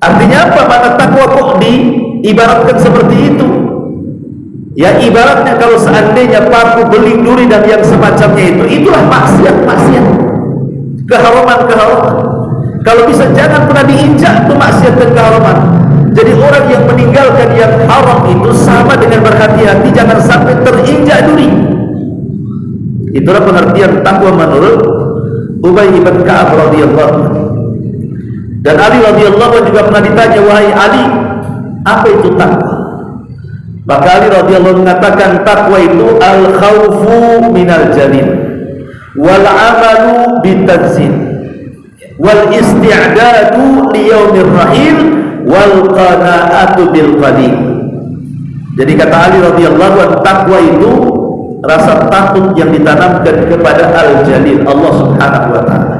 Artinya apa makna takwa kok diibaratkan seperti itu? Ya ibaratnya kalau seandainya paku, beling, duri dan yang semacamnya itulah maksiat, keharaman. Kalau bisa jangan pernah diinjak itu maksiat dan keharaman. Jadi orang yang meninggalkan yang haram itu sama dengan berhati-hati jangan sampai terinjak duri. Itulah pengertian takwa menurut Ubay bin Ka'ab radhiyallahu anhu. Dan Ali radhiyallahu anhu juga pernah ditanya, "Wahai Ali, apa itu takwa?" Maka Ali radhiyallahu anhu mengatakan, takwa itu al-khawfu minal jalil wal amalu bitanzil wal isti'dadu liyaumir rahil wal qana'atu bil qadim. Jadi kata Ali radhiyallahu anhu, takwa itu rasa takut yang ditanamkan kepada al-jalil, Allah Subhanahu wa taala.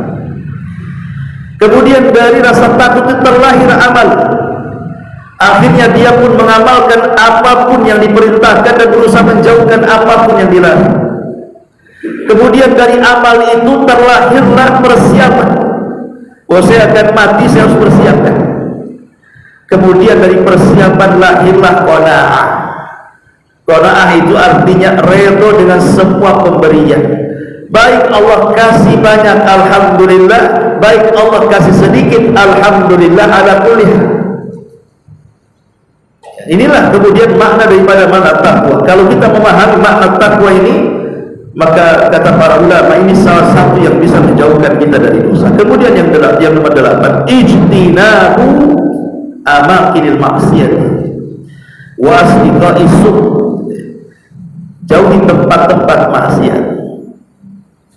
Kemudian dari rasa takut itu terlahir amal. Akhirnya dia pun mengamalkan apapun yang diperintahkan dan berusaha menjauhkan apapun yang dilarang. Kemudian dari amal itu terlahirlah persiapan. Saya akan mati, saya harus persiapkan. Kemudian dari persiapan lahirlah qanaah. Qanaah itu artinya redha dengan semua pemberian. Baik Allah kasih banyak, alhamdulillah. Baik Allah kasih sedikit, alhamdulillah ala kulli hal. Inilah kemudian makna daripada makna takwa. Kalau kita memahami makna takwa ini, maka kata para ulama ini salah satu yang bisa menjauhkan kita dari dosa. Kemudian yang nomor 8, ijtinabu amakinil maksiat wa asdiqai su'. Jauhi tempat-tempat maksiat.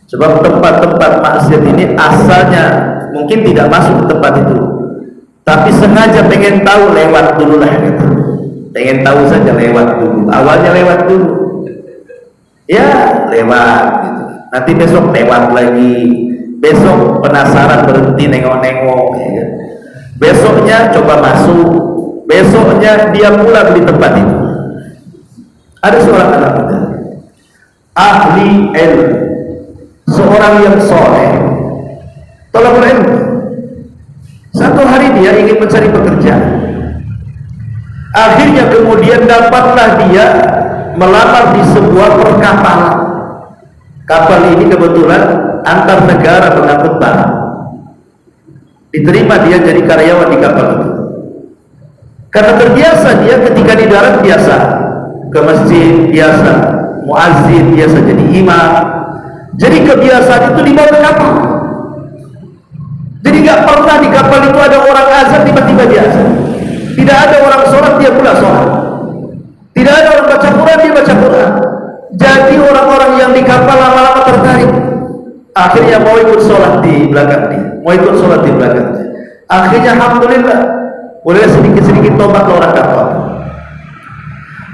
Sebab tempat-tempat maksiat ini asalnya mungkin tidak masuk ke tempat itu, tapi sengaja pengen tahu, lewat dulu lah gitu. Pengen tahu saja, lewat dulu. Awalnya lewat dulu, ya lewat gitu. Nanti besok lewat lagi, besok penasaran berhenti nengok-nengok ya kan? Besoknya coba masuk, besoknya dia pulang di tempat itu. Ada seorang anak muda ahli ilmu, seorang yang soleh, tolong ilmu. Satu hari dia ingin mencari pekerjaan. Akhirnya kemudian dapatlah dia melamar di sebuah perkapalan. Kapal ini kebetulan antar negara pengangkut barang. Diterima dia jadi karyawan di kapal itu. Karena terbiasa dia ketika di darat biasa ke masjid, biasa muazzin, biasa jadi imam, Jadi kebiasaan itu dibawa ke kapal. Jadi gak pernah di kapal itu ada orang azan tiba-tiba dia azan. Tidak ada orang sholat dia pula sholat. Tidak ada orang baca Quran dia baca Quran. Jadi orang-orang yang di kapal lama-lama tertarik. Akhirnya mau ikut sholat di belakang dia, mau ikut sholat di belakang dia. Akhirnya alhamdulillah, mulai sedikit-sedikit tobat orang kapal.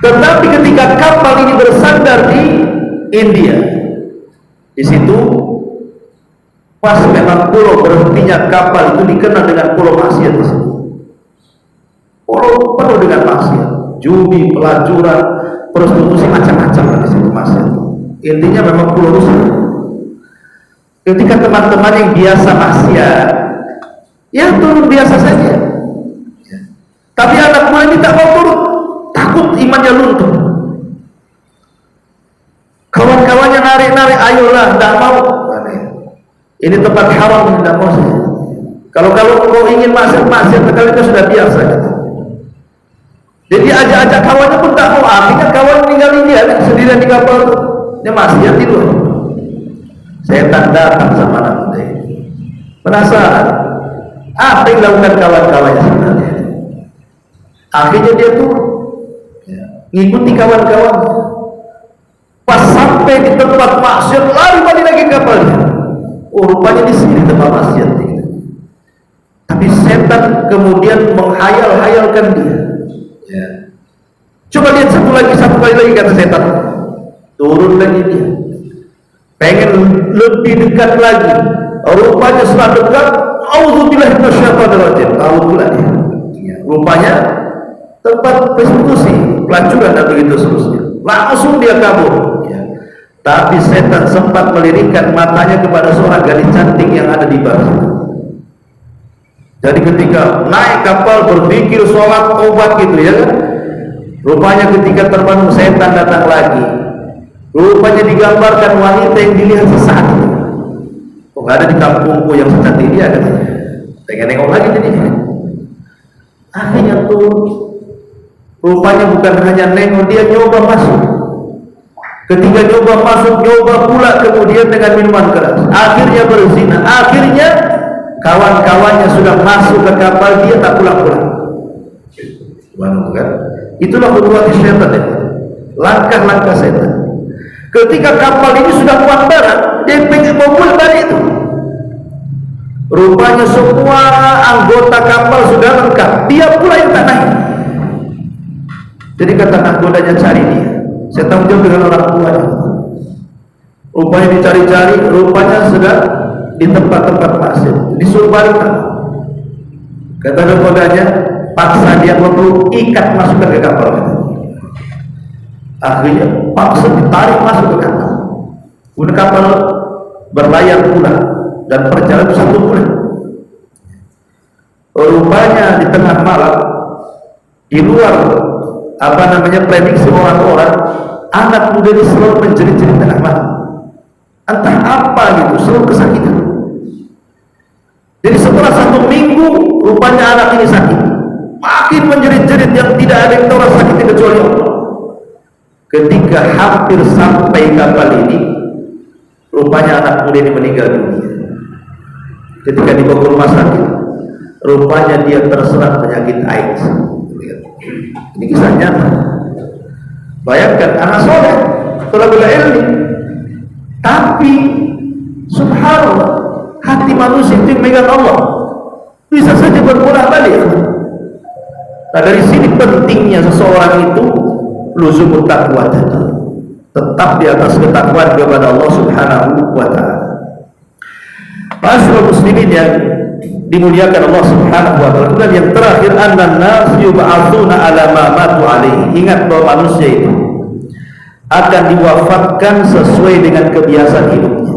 Tetapi ketika kapal ini bersandar di India, di situ pas memang pulau berhentinya kapal itu dikenal dengan pulau maksiat di situ. Pulau penuh dengan maksiat, judi, pelacuran, prostitusi, macam-macam di situ maksiat. Intinya memang pulau rusak. Ketika teman-teman yang biasa maksiat, ya turun biasa saja. Tapi anak buah ini tak mau turun, takut imannya luntur. Kawan-kawannya narik-narik, ayolah, tidak mau. Ini tempat haram, tidak mau saya. Kalau kau ingin maksiat sekali itu sudah biasa. Gitu. Jadi ajak-ajak kawannya pun tak mau. Akhirnya kawan tinggalin dia sendirian di kapal itu. Dia maksiat di luar. Setan datang sama anak muda ini. Penasaran, apa yang dilakukan kawan-kawannya sebenarnya? Akhirnya dia turun, ngikuti kawan-kawan. Pas sampai di tempat maksiat, lari balik lagi kapalnya. Oh, rupanya di sini tempat maksiat. Tapi setan kemudian menghayal-hayalkan dia. Coba lihat satu kali lagi kata setan. Turun lagi dia. Pengen lebih dekat lagi. Rupanya setelah dekat, auzubillahi minasyaitonir rajim. Tahu pula dia. Rupanya tempat prostitusi, pelacuran dan begitu seterusnya. Langsung dia kabur. Tapi setan sempat melirikkan matanya kepada seorang gadis cantik yang ada di bawah. Jadi ketika naik kapal berpikir sholat obat gitu ya kan? Rupanya ketika terbangun setan datang lagi. Rupanya digambarkan wanita yang dilihat sesaat. Oh, gak ada di kampungku yang secantik dia katanya. Pengen nengok lagi jadi. Akhirnya tuh rupanya bukan hanya nengok, dia nyoba masuk. Ketika nyoba masuk, nyoba pula kemudian dengan minuman keras. Akhirnya berzina. Akhirnya kawan-kawannya sudah masuk ke kapal, dia tak pulang-pulang. Kan? Itulah kudrat syaitan ya. Langkah-langkah setan. Ketika kapal ini sudah muat barat, dia pengen mau balik itu. Rupanya semua anggota kapal sudah lengkap, dia pula yang tak naik. Jadi kata nahkodanya, cari dia. Saya tanggung jawab dengan orang tuanya. Rupanya dicari-cari, rupanya sudah di tempat-tempat maksiat. Disuruh balik. Kata nahkodanya, paksa dia perlu ikat masukkan ke kapal. Akhirnya paksa ditarik masuk ke kapal. Udah kapal berlayar pulang dan perjalanan 1 bulan. Rupanya di tengah malam, di luar prediksi orang-orang, anak muda ini selalu menjerit-jerit tengah malam. Entah apa gitu, selalu kesakitan. Jadi setelah 1 minggu, rupanya anak ini sakit. Makin menjerit-jerit yang tidak ada yang tahu rasa sakitnya kecuali Allah. Ketika hampir sampai kapal ini, rupanya anak muda ini meninggal dunia. Ketika dibawa ke rumah sakit, rupanya dia terserang penyakit AIDS. Ini kisah nyata. Bayangkan anak soleh, thalabul ilmi, tapi subhanallah, hati manusia itu megang Allah, bisa saja berpulang balik. Nah, dari sini pentingnya seseorang itu luzumut taqwa, tetap di atas ketakwaan kepada Allah Subhanahu wa ta'ala. Masyaallah muslimin yang dimuliakan Allah Subhanahu wa ta'ala. Dan yang terakhir, annan nas yub'atsuna ala ma matu alaihi. Ingat bahwa manusia itu akan diwafatkan sesuai dengan kebiasaan hidupnya.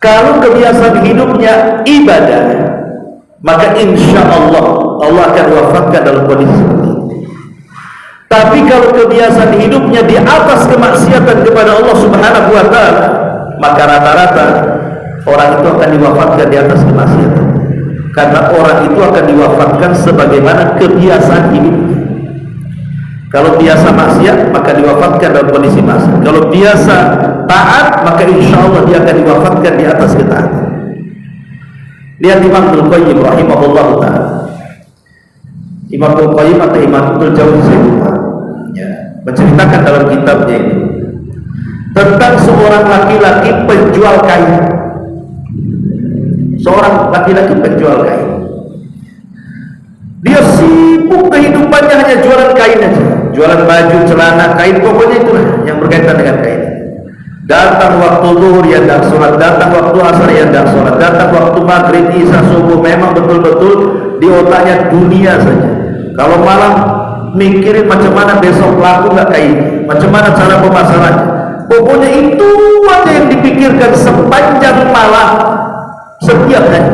Kalau kebiasaan hidupnya ibadah, maka insya Allah akan wafatkan dalam kondisi seperti itu. Tapi kalau kebiasaan hidupnya di atas kemaksiatan kepada Allah Subhanahu wa ta'ala, maka rata-rata orang itu akan diwafatkan di atas kemaksiatan. Karena orang itu akan diwafatkan sebagaimana kebiasaan hidupnya. Kalau biasa maksiat, maka diwafatkan dalam kondisi maksiat. Kalau biasa taat, maka maka insya Allah dia akan diwafatkan di atas ketaatan. Lihat Imam Ibnul Qayyim rahimahullah ta'ala. Imam Ibnul Qayyim atau Imam Ibnul Jauzi saya lupa ya, menceritakan dalam kitabnya itu tentang seorang laki-laki penjual kain. Seorang laki-laki penjual kain, dia sibuk kehidupannya hanya jualan kain aja, jualan baju, celana, kain, pokoknya itulah yang berkaitan dengan kain. Datang waktu zuhur ya dak sholat, datang waktu asar ya dak sholat, datang waktu maghrib, isya, subuh, memang betul-betul di otaknya dunia saja. Kalau malam mikirin macam mana besok laku nggak kain, macam mana cara pemasarannya, pokoknya itu aja yang dipikirkan sepanjang malam, setiap hari.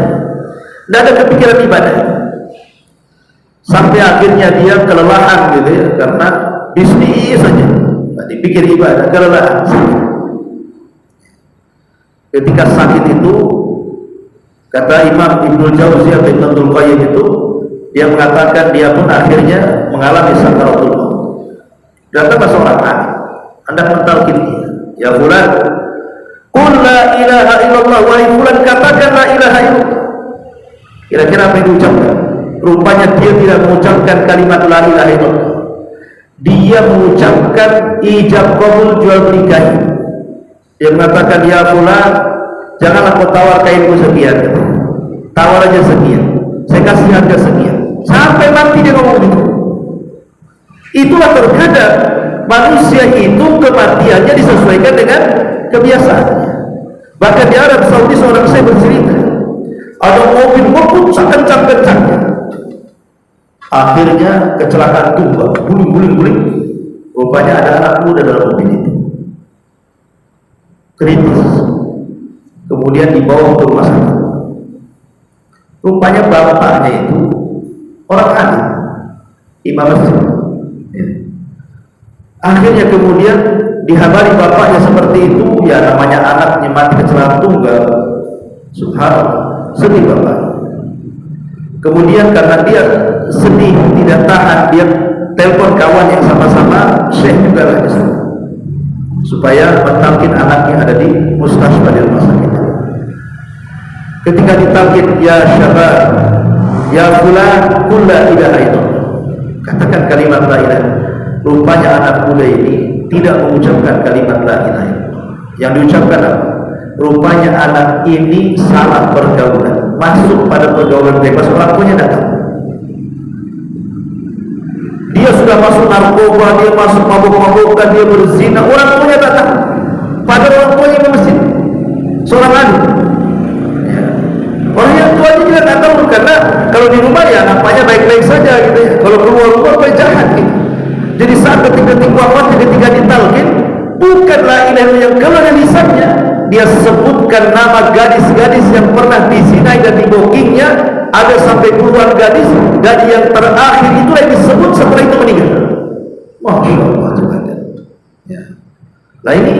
Tidak ada kepikiran ibadah. Sampai akhirnya dia kelelahan gitu ya, karena bisnis saja, nggak dipikir ibadah, kelelahan. Ketika sakit itu, kata Imam Ibnul Jauzi atau Ibnul Qayyim itu, dia mengatakan dia pun akhirnya mengalami sakaratul maut. Datang seorang alim, hendak mentalkin dia, ya fulan, qul la ilaha illallah, wahai fulan katakan la ilaha illallah. Kira-kira apa yang diucapkan? Rupanya dia tidak mengucapkan kalimat la ilaha illallah. Dia mengucapkan ijab qabul jual beli kain. Dia mengatakan, ya fulan, janganlah kau tawar kainku sekian, tawar aja sekian, saya kasih harga sekian. Sampai mati dia ngomong gitu. Itulah terkadang manusia itu kematiannya disesuaikan dengan kebiasaannya. Bahkan di Arab Saudi seorang saya bercerita, ada mobil ngebut sekencang-kencangnya, akhirnya kecelakaan tunggal, guling. Rupanya ada anak muda dalam mobil itu, kritis. Kemudian dibawa ke rumah sakit. Rupanya bapaknya itu orang alim, imam masjid. Akhirnya kemudian dihabari bapaknya seperti itu, ya namanya anaknya mati kecelakaan tunggal, subhanallah, sedih bapak. Kemudian karena dia sedih, tidak tahan, dia telepon kawan yang sama-sama syekh juga lah di sana, supaya mentalkin anaknya ada di mustasfa di rumah sakit. Ketika ditalkin, ya syabab, ya fulan, qul la ilaha illallah, katakan kalimat la ilaha. Rupanya anak muda ini tidak mengucapkan kalimat la ilaha illallah. Yang diucapkan apa? Rupanya anak ini salah pergaulan, masuk pada pergaulan bebas, orang tuanya datang. Dia sudah masuk narkoba, dia masuk mabuk-mabukan, dia berzina, orang tuanya datang. Padahal orang tuanya ke masjid, seorang alim. Orang yang tuanya juga tak tahu, karena kalau di rumah ya nampaknya baik-baik saja gitu ya. Kalau keluar rumah apa jahat gitu. Jadi saat ketika wafatnya, ketika ditalkin, bukan la ilaha illallah yang keluar dari lisannya, dia sebutkan nama gadis-gadis yang pernah dizinai dan dibokingnya, ada sampai puluhan gadis, dan yang terakhir itulah yang disebut setelah itu meninggal. Masya Allah, ya. Nah ini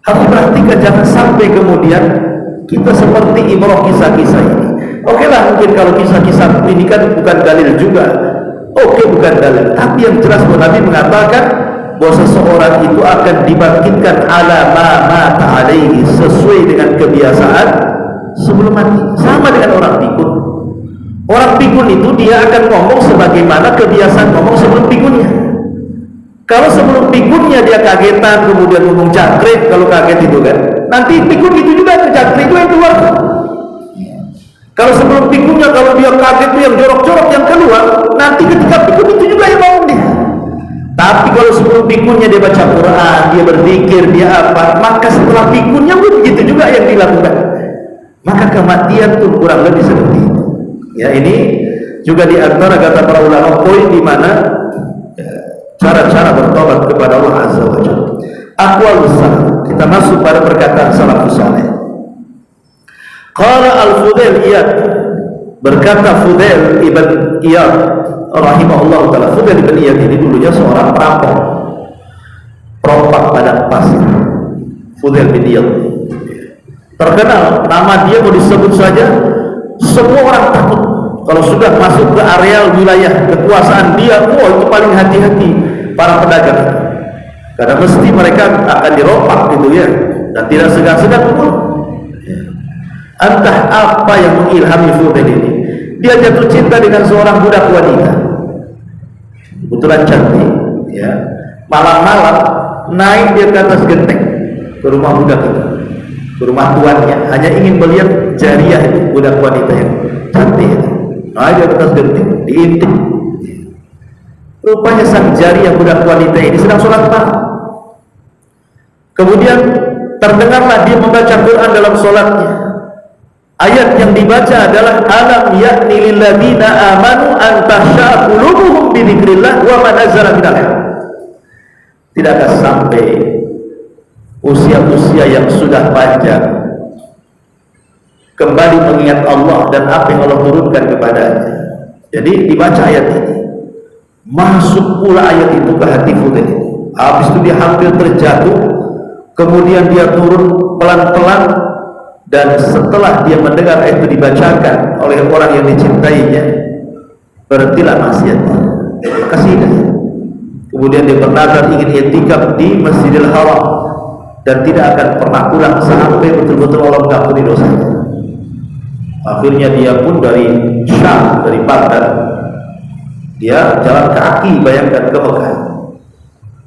harus perhatikan, jangan sampai kemudian kita seperti ibrah kisah-kisah ini. Oke lah, mungkin kalau kisah-kisah ini kan bukan dalil juga, oke, bukan dalil, tapi yang jelas Nabi mengatakan bahwa seseorang itu akan dibangkitkan ala ma mata alaihi, sesuai dengan kebiasaan sebelum mati. Sama dengan orang pikun. Orang pikun itu dia akan ngomong sebagaimana kebiasaan ngomong sebelum pikunnya. Kalau sebelum pikunnya dia kagetan, kemudian ngomong jangkrik, kalau kaget itu kan, nanti pikun itu juga, jangkrik itu yang keluar. Kalau sebelum pikunnya, kalau dia kaget itu yang jorok-jorok yang keluar, nanti ketika pikun itu juga yang ngomong dia. Tapi kalau sebelum pikunnya dia baca Quran, dia berzikir, dia apa, maka setelah pikunnya begitu juga yang dilakukan. Maka kematian itu kurang lebih seperti itu. Ya, ini juga di antara kata para ulama poin di mana cara-cara bertobat kepada Allah Azza wa Jalla. Aqwalus salaf, kita masuk pada perkataan salafus saleh. Qala al-Fudail Iyad, berkata Fudail ibn Iyad rahimahullah ta'ala. Fudail ibn Iyad ini dulunya seorang perampok padang pasir. Fudail bin Iyad terkenal, nama dia mau disebut saja semua orang takut. Kalau sudah masuk ke areal wilayah kekuasaan dia, itu paling hati-hati para pedagang, karena mesti mereka akan dirompak gitu ya, dan tidak segan-segan membunuh. Entah apa yang mengilhami Fudail ini. Dia jatuh cinta dengan seorang budak wanita, kebetulan cantik, ya. Malam-malam naik dia ke atas genteng ke rumah budak itu, ke rumah tuannya, hanya ingin melihat jariah itu, budak wanita yang cantik itu. Naik dia ke atas genteng, diintip. Rupanya sang jariah budak wanita ini sedang sholat malam. Kemudian terdengarlah dia membaca Quran dalam sholatnya. Ayat yang dibaca adalah alam yakni lil ladzina amanu an tahsha qulubuhum bi dzikrillah wa ma nazzala minal haqq. Tidakkah sampai usia-usia yang sudah panjang kembali mengingat Allah dan apa yang Allah turunkan kepadanya. Jadi dibaca ayat ini, masuk pula ayat itu ke hati Fudail. Habis itu dia hampir terjatuh, kemudian dia turun pelan-pelan. Dan setelah dia mendengar itu dibacakan oleh orang yang dicintainya, berhentilah maksiatnya, kasidah. Kemudian dia bernazar ingin i'tikaf di Masjidil Haram dan tidak akan pernah pulang sampai betul-betul Allah mengampuni dosanya. Akhirnya dia pun dari Syam, dari Baghdad, dia jalan kaki, bayangkan, ke Mekah.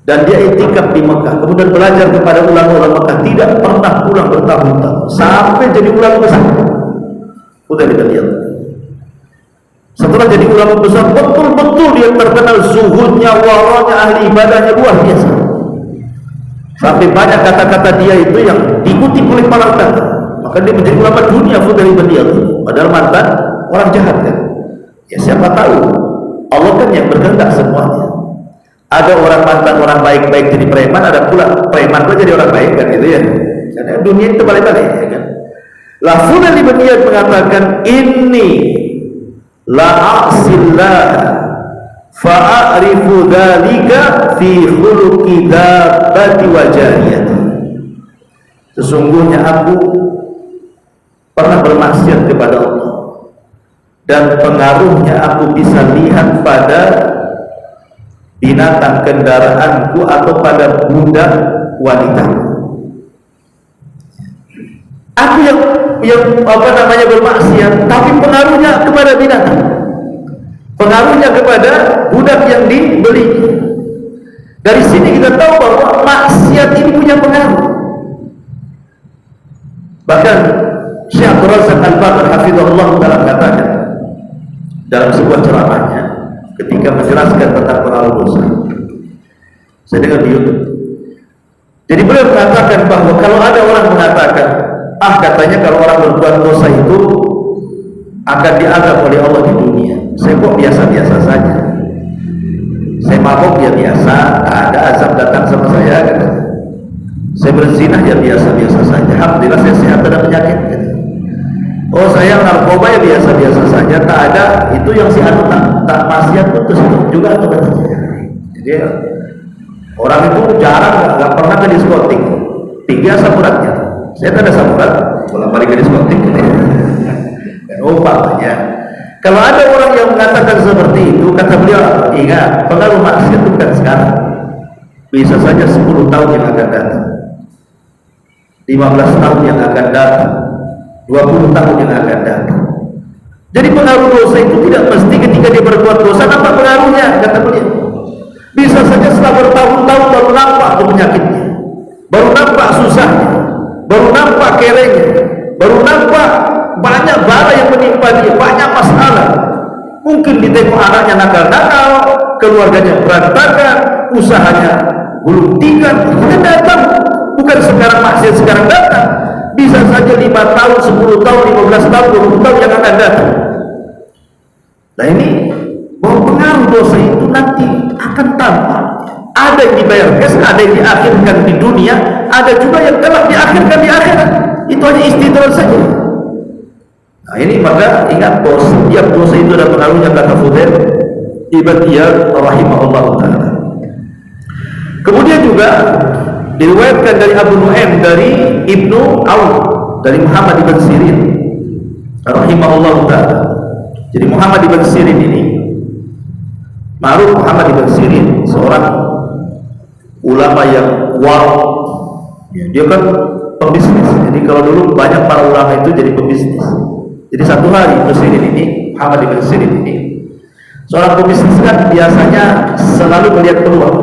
Dan dia i'tikaf di Mekah, kemudian belajar kepada ulama-ulama Mekah, tidak pernah pulang bertahun-tahun sampai jadi ulama besar. Udah kita lihat, setelah jadi ulama besar betul-betul dia terkenal zuhudnya, waranya, ahli ibadahnya luar biasa, sampai banyak kata-kata dia itu yang diikuti oleh para ulama. Maka dia menjadi ulama dunia. Fudail bin Iyad padahal mantan orang jahat kan. Ya siapa tahu, Allah kan yang berkehendak semuanya. Ada orang mantan orang baik-baik jadi preman, ada pula preman pula jadi orang baik kan, gitu ya. Karena dunia itu balik-balik ya kan. La Fudail bin Iyad mengatakan, inni la a'sillah fa'arifu dzalika fi khuluqi dabbati wa jariyati. Sesungguhnya aku pernah bermaksiat kepada Allah dan pengaruhnya aku bisa lihat pada binatang kendaraanku atau pada budak wanita. Aku yang bermaksiat, tapi pengaruhnya kepada binatang, pengaruhnya kepada budak yang dibeli. Dari sini kita tahu bahwa maksiat ini punya pengaruh. Bahkan Syekh Abdul Razak Al-Badr hafizahullah taala katakan dalam sebuah ceramahnya ketika menjelaskan tentang pengaruh dosa, saya dengar di YouTube. Jadi beliau mengatakan bahwa kalau ada orang mengatakan, katanya kalau orang berbuat dosa itu akan diazab oleh Allah di dunia, saya kok biasa-biasa saja, saya mabok ya biasa, tak ada azab datang sama saya, katanya. Saya berzinah ya biasa-biasa saja, alhamdulillah saya sehat, tidak penyakit, katanya. Oh saya narkoba ya biasa-biasa saja, tak ada itu yang si anu tak maksiat putus itu juga tuh katanya. Jadi orang itu jarang, nggak pernah ke diskotik, tinggi samuratnya. Saya tak ada samurat, bolak balik ke diskotik. Umpamanya, kalau ada orang yang mengatakan seperti itu, kata beliau, ingat pengaruh maksiat bukan sekarang, bisa saja 10 tahun yang akan datang, 15 tahun yang akan datang, 20 tahun yang akan datang. Jadi pengaruh dosa itu tidak mesti ketika dia berbuat dosa nampak pengaruhnya, kata beliau. Bisa saja setelah bertahun-tahun baru nampak penyakitnya, baru nampak susahnya, baru nampak kerengnya, baru nampak banyak bala yang menimpa dia, banyak masalah. Mungkin ditengok anaknya nakal-nakal, keluarganya berantakan, usahanya gulung tikar, kemudian datang. Bukan sekarang maksiat sekarang datang, bisa saja 5 tahun, 10 tahun, 15 tahun, 20 tahun yang akan datang. Nah ini bahwa pengaruh dosa itu nanti akan tampak. Ada yang dibayar cash, ada yang diakhirkan di dunia, ada juga yang telah diakhirkan di akhirat. Itu hanya istidlal saja. Nah ini maka ingat bahwa setiap dosa itu ada pengaruhnya, kata Fudail bin Iyad rahimahullah ta'ala. Kemudian juga diriwayatkan dari Abu Nu'aim dari Ibnu Aun dari Muhammad ibn Sirin rahimahullah ta'ala. Jadi Muhammad ibn Sirin ini ma'ruf, Muhammad ibn Sirin seorang ulama yang wow, dia kan Jadi kalau dulu banyak para ulama itu jadi pebisnis. Jadi satu hari Ibnu Sirin ini, Muhammad Ibn Sirin ini, seorang pebisnis kan biasanya selalu melihat peluang.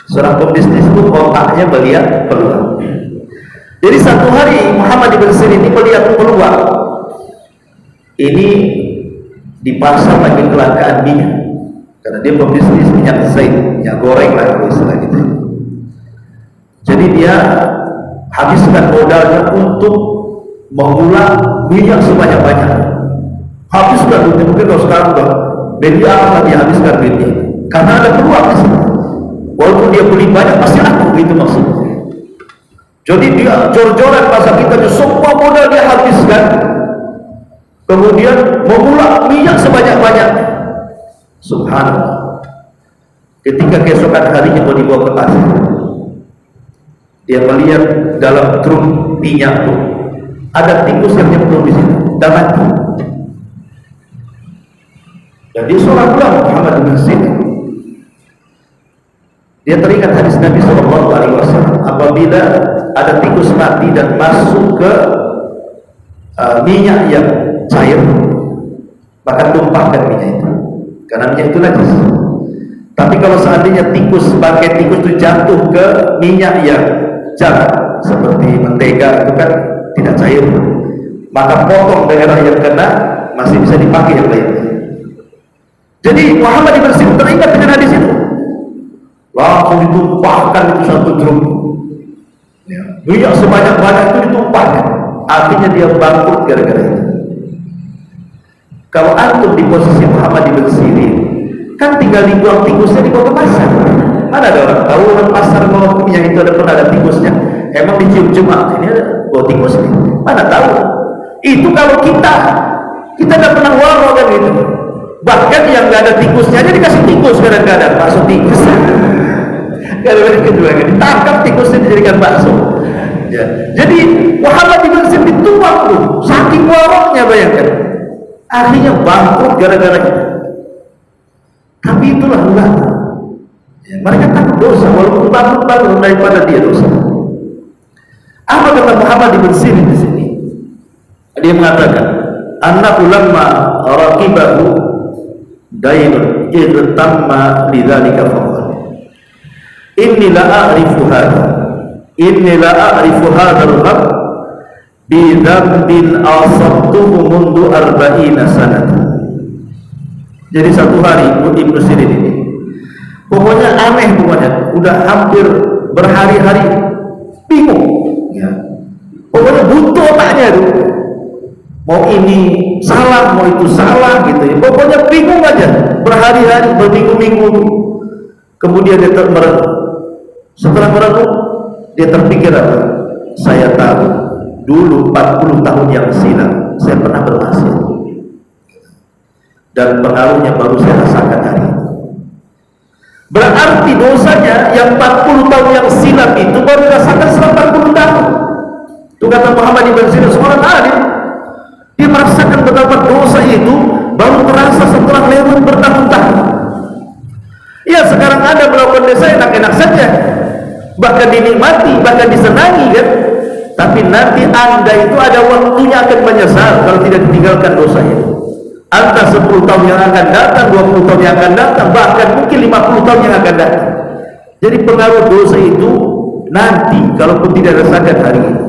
Seorang pebisnis itu otaknya melihat peluang. Jadi satu hari Muhammad Ibn Sirin ini melihat peluang. Ini di pasar lagi kelangkaan minyak, karena dia pebisnis minyak zaitun, minyak goreng lah kalau istilah gitu. Jadi dia habiskan modalnya untuk mengulang minyak sebanyak-banyak. Habiskan duitnya, mungkin kalau sekarang udah miliaran dia habiskan duitnya, karena ada peluang di situ. Walaupun dia beli banyak pasti laku, gitu maksudnya. Jadi dia jor-joran masa kita semua modal dia habiskan, kemudian mengulang minyak sebanyak-banyaknya. Subhanallah. Ketika keesokan harinya mau dibawa ke pasar, dia melihat dalam truk minyak itu ada tikus yang nyemplung di situ dan mati. Dan dia seorang ulama Muhammad bin Sirin. Dia teringat hadis Nabi SAW, apabila ada tikus mati dan masuk ke minyak yang cair, maka tumpahkan minyak itu, karena minyak itu najis. Tapi kalau seandainya bangkai tikus itu jatuh ke minyak yang cair seperti mentega, itu kan tidak cair, maka potong daerah yang kena masih bisa dipakai yang lainnya. Jadi Muhammad Ibn Sirin teringat dengan hadis itu, langsung ditumpahkan itu satu drum minyak sebanyak-banyak itu ditumpahkan. Artinya dia bangkrut gara-gara itu. Kalau antum di posisi Muhammad Ibn Sirin, kan tinggal dibuang tikusnya, dibawa ke pasar. Mana ada orang tahu orang pasar bawa minyak itu pernah ada tikusnya? Emang dicium jemaah ini ada bawa tikus ini? Mana tahu? Itu kalau kita nggak pernah waro kan itu. Bahkan yang nggak ada tikusnya aja dikasih tikus kadang-kadang, bakso tikus. Kadang-kadang kedua ditangkap tikusnya dijadikan bakso. Ya. Jadi Muhammad Ibn Sirin dituang tuh, saking waroknya, bayangkan. Akhirnya bangkrut gara-gara itu. Tapi itulah ulama. Ya, mereka takut dosa, walaupun bangkrut daripada dia dosa. Apa kata Muhammad Ibn Sirin di sini? Dia mengatakan, annahu lamma raqibahu dainun idtamma lidzalika faqala. Inni la a'rifu hadha al-haq bi dzambin asabtuhu mundu 40 sanata. Jadi satu hari Ibnu Sirin ini pokoknya aneh, udah hampir berhari-hari bingung ya. Pokoknya buntu otaknya tuh, mau ini salah, mau itu salah gitu ya. Pokoknya bingung aja, berhari-hari, berminggu-minggu. Kemudian dia merenung. Setelah merenung, dia terpikir apa? Saya tahu dulu 40 tahun yang silam saya pernah bermaksiat, dan pengaruhnya baru saya rasakan hari ini. Berarti dosanya yang 40 tahun yang silam itu baru dirasakan setelah 40 tahun. Itu kata Muhammad Ibn Sirin, seorang alim. Dia merasakan betapa dosa itu baru terasa setelah lewat bertahun-tahun. Ya, sekarang Anda melakukan dosa enak-enak saja, bahkan dinikmati, bahkan disenangi kan. Tapi nanti Anda itu ada waktunya akan menyesal kalau tidak ditinggalkan dosa itu. Entah 10 tahun yang akan datang, 20 tahun yang akan datang, bahkan mungkin 50 tahun yang akan datang. Jadi pengaruh dosa itu nanti kalaupun tidak dirasakan hari ini.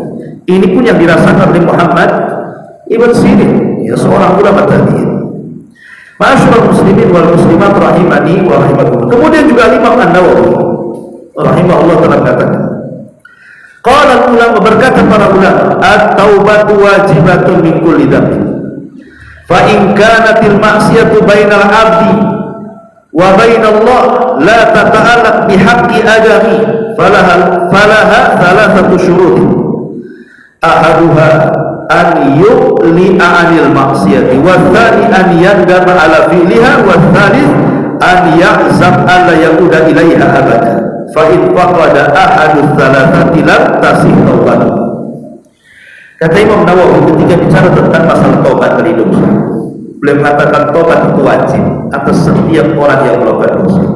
Ini pun yang dirasakan oleh Muhammad Ibn Sirin, ya, seorang ulama tabi'in. Ma'asyiral muslimin wal muslimat rahimani wa rahimakumullah. Kemudian juga Imam An-Nawawi rahimahullah telah katakan, qala ulama, berkata para ulama, at-taubatu wajibatun min kulli dzambin. Fa in kanatil ma'siyatu bainal 'abdi wa bainallah la tata'allaq bihaqqi adami falaha thalathatu syurut. Ahaduha an yuqli'a 'anil ma'siyati wa tsani an yandama 'ala fi'liha wa tsalits an ya'zam alla yauda ilaiha abada. Fa in faqada ahadu tsalatsati lam tasih taubatuh. Kata Imam Nawawi ketika bicara tentang masalah taubat dari dosa, beliau mengatakan taubat itu wajib atas setiap orang yang melakukan dosa.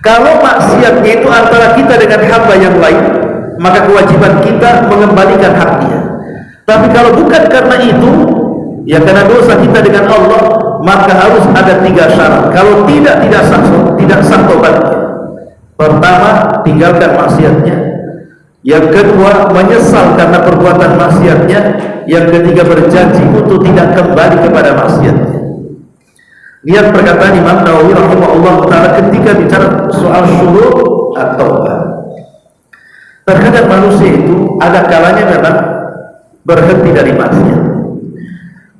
Kalau maksiatnya itu antara kita dengan hamba yang lain, maka kewajiban kita mengembalikan hak dia. Tapi kalau bukan karena itu, ya karena dosa kita dengan Allah, maka harus ada 3 syarat. Kalau tidak sah tobatnya. Pertama, tinggalkan maksiatnya. Yang kedua, menyesal karena perbuatan maksiatnya. Yang ketiga, berjanji untuk tidak kembali kepada maksiatnya. Lihat perkataan Imam Nawawi rahimahullah ta'ala ketika bicara soal syurut at-taubah. Terkadang manusia itu ada kalanya memang berhenti dari maksiat.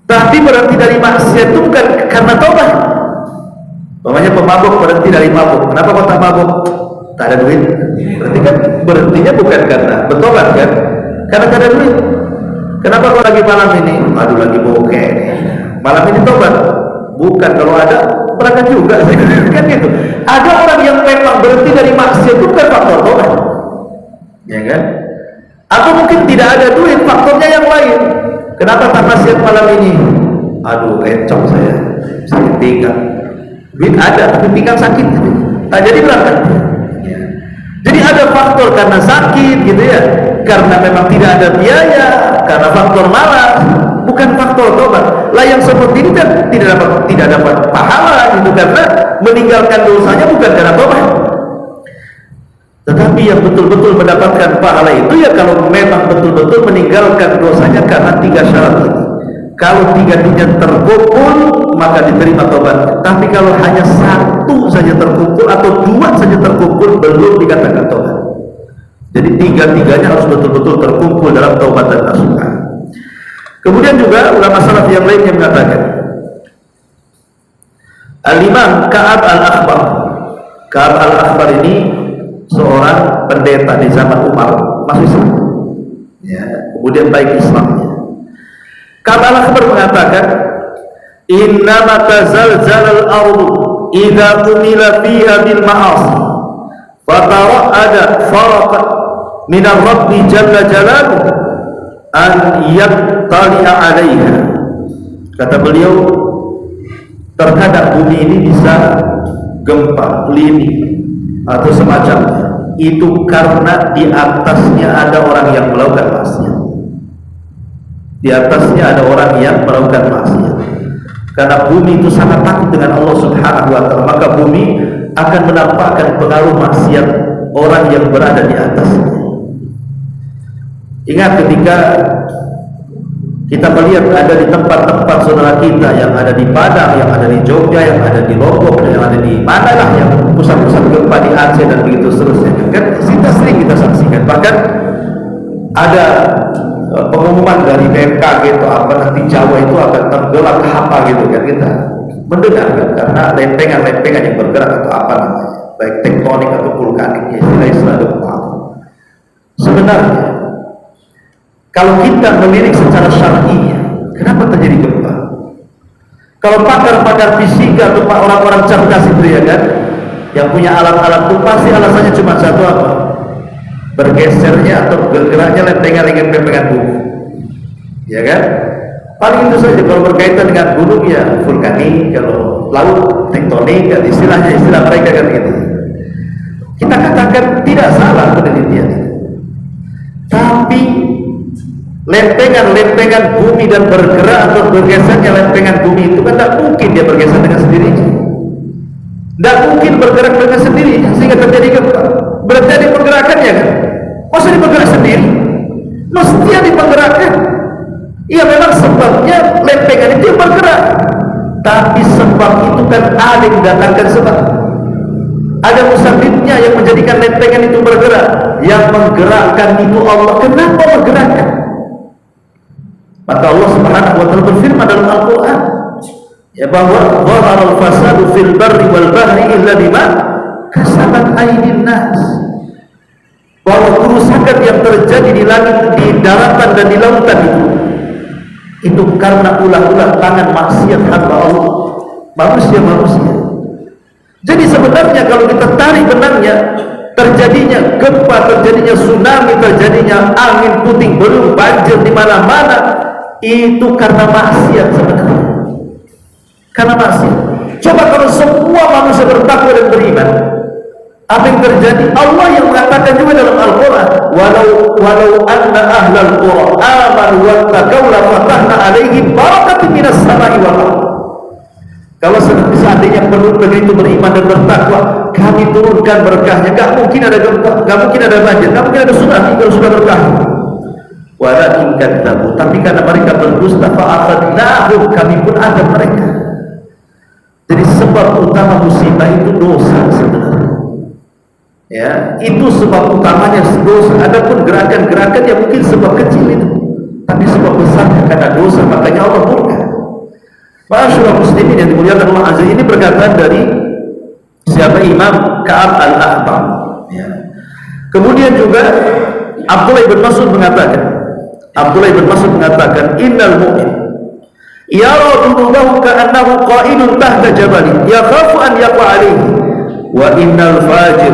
Tapi berhenti dari maksiat itu bukan karena taubat. Umpamanya pemabuk berhenti dari mabuk. Kenapa kau tak mabuk? Tak ada duit. Berarti kan berhentinya bukan karena bertobat kan? Karena tak ada duit. Kenapa kau lagi malam ini? Aduh, lagi bokeh. Malam ini tobat. Bukan, kalau ada berangkat juga. Kan gitu. Ada orang yang memang berhenti dari maksiat itu bukan faktor tobat. Ya kan? Atau mungkin tidak ada duit, faktornya yang lain. Kenapa tak maksiat malam ini? Aduh, encok saya, sakit pinggang. Duit ada, tapi pinggang sakit. Tak jadi berangkat. Ya. Jadi ada faktor karena sakit gitu ya, karena memang tidak ada biaya, karena faktor malas, bukan faktor tobat. Lah yang seperti ini kan tidak dapat pahala gitu, karena meninggalkan dosanya bukan karena tobat. Tetapi yang betul-betul mendapatkan pahala itu ya kalau memang betul-betul meninggalkan dosanya karena 3 syarat ini. Kalau 3-tiganya terkumpul, maka diterima tobat. Tapi kalau hanya 1 saja terkumpul atau 2 saja terkumpul, belum dikatakan tobat. Jadi 3-tiganya harus betul-betul terkumpul dalam taubat dan nasuha. Kemudian juga ulama salaf yang lainnya mengatakan, Al-Imam Ka'ab Al-Akhbar. Ka'ab Al-Akhbar ini seorang pendeta di zaman Umar, masuk Islam. Ya, kemudian baik Islamnya. Ka'ab Al-Akhbar mengatakan, "Innama tazalzal al-ardu idza umila fiha bil ma'asi, fatara'ada faraqat min ar-rabbi jalla jalaluhu an yattali'a 'alaiha." Kata beliau, terkadang bumi ini bisa gempa, lini atau semacamnya, itu karena di atasnya ada orang yang melakukan maksiat. Di atasnya ada orang yang melakukan maksiat. Karena bumi itu sangat takut dengan Allah Subhanahu wa ta'ala, maka bumi akan menampakkan pengaruh maksiat orang yang berada di atasnya. Ingat ketika kita melihat ada di tempat-tempat saudara kita yang ada di Padang, yang ada di Jogja, yang ada di Lombok, yang ada di manalah yang pusat-pusat gempa di Aceh dan begitu seterusnya. Kan kita saksikan. Bahkan ada pengumuman dari BMKG atau apa, nanti Jawa itu akan tenggelam apa gitu kan, kita mendengar kan, karena lempengan-lempengan yang bergerak atau apa namanya, baik tektonik atau vulkanik, istilah-istilah gempa. Sebenarnya kalau kita melirik secara syar'i, kenapa terjadi gempa? Kalau pakar-pakar fisika atau orang-orang cerdas itu ya kan, yang punya alat-alat itu pasti alasannya cuma satu, apa? Bergesernya atau bergeraknya lempengan-lempengan bumi, ya kan? Paling itu saja. Kalau berkaitan dengan gunung ya vulkanik, kalau laut tektonik, kan istilah mereka kan gitu. Kita katakan tidak salah penelitian itu, tapi lempengan bumi dan bergerak atau bergesernya lempengan bumi itu kan tidak mungkin dia bergeser dengan sendirinya, tidak mungkin bergerak dengan sendirinya sehingga terjadi gempa. Berarti ada pergerakannya kan? Masa dia bergerak sendiri? Mesti ada pergerakan. Iya, memang sebabnya lempengan itu yang bergerak, tapi sebab itu kan ada yang mendatangkan sebab. Ada musabibnya yang menjadikan lempengan itu bergerak. Yang menggerakkan itu Allah. Kenapa menggerakkan? Maka Allah Subhanahu wa ta'ala berfirman dalam Al-Quran, ya, bahwa dhaharal fasadu fil barri wal bahri illa bima kasabat aydin nas. Bahwa kerusakan yang terjadi di langit, di daratan dan di lautan itu karena ulah-ulah tangan maksiat hamba Allah, manusia. Jadi sebenarnya kalau kita tarik benangnya, terjadinya gempa, terjadinya tsunami, terjadinya angin puting beliung, banjir di mana-mana, itu karena maksiat sebenarnya. Karena maksiat. Coba kalau semua manusia bertakwa dan beriman, apa yang terjadi? Allah yang mengatakan juga dalam Al-Quran, wa walau anna ahlal qura amanu wattaqaw la fatahna 'alaihim barakatin minas sama'i wal ardh. Kalau seandainya penduduk negeri itu beriman dan bertakwa, kami turunkan berkahnya. Gak mungkin ada gempa, gak mungkin ada banjir, gak mungkin ada tsunami kalau sudah berkah. Walakin kadzabu, tapi karena mereka berdusta, fa'akhadnahum, kami pun azab mereka. Jadi sebab utama musibah itu dosa sebenarnya. Ya, itu sebab utamanya dosa. Adapun gerakan-gerakan yang mungkin sebab kecil itu, tapi sebab besarnya karena dosa, makanya Allah murka. Masyaallah muslimin yang dimuliakan Allah Azza, ini perkataan dari siapa? Imam Ka'ab al-Ahbar. Ya. Kemudian juga Abdullah bin Mas'ud mengatakan, innal mu'min yara dunubahu ka'annahu qa'idun tahta jabalin yakhafu an yaqa alayhi wa innal fajir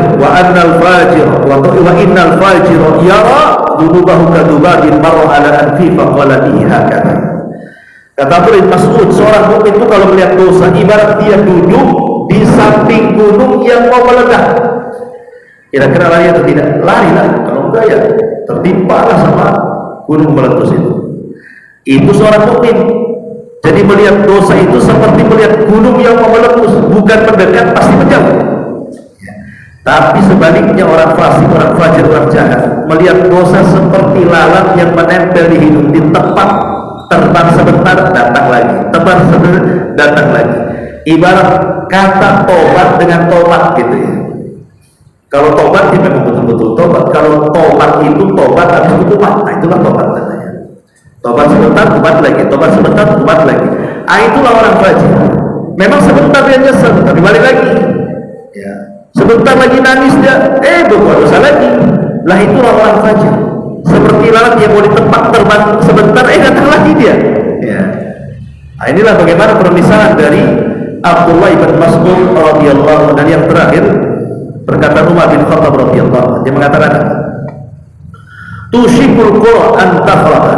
yara dunubahu kadubabin marra ala anfi faqala bihi hakadha. Kata Abdullah bin Mas'ud, seorang mukmin itu kalau melihat dosa ibarat dia duduk di samping gunung yang mau meledak. Kira-kira lari atau tidak? Lari lah. Kalau enggak ya tertimpalah sama gunung meletus itu. Itu seorang mukmin. Jadi melihat dosa itu seperti melihat gunung yang mau meletus, bukan mendekat, pasti menjauh. Tapi sebaliknya orang fasik, orang fajir, orang jahat melihat dosa seperti lalat yang menempel di hidung, di tempat terbang sebentar, datang lagi, terbang sebentar, datang lagi. Ibarat kata tobat dengan tobat gitu ya. Kalau tobat itu memang betul-betul tobat. Kalau tobat itu tobat habis itu kumat, nah itulah tobat katanya. Tobat sebentar, tobat lagi, tobat sebentar, tobat lagi. Ah, itulah orang fajir. Memang sebentar dia nyesel, tapi balik lagi. Ya. Sebentar lagi nangis dia, berbuat dosa lagi. Lah itulah orang fajir. Seperti lalat yang mau di tempat terbang sebentar, datang lagi dia. Ya. Nah, inilah bagaimana permisalan dari Abdullah bin Mas'ud radhiyallahu anhu. Dan yang terakhir perkataan Umar bin Khattab radhiyallahu anhu, dia mengatakan, tushikul qura an tafrata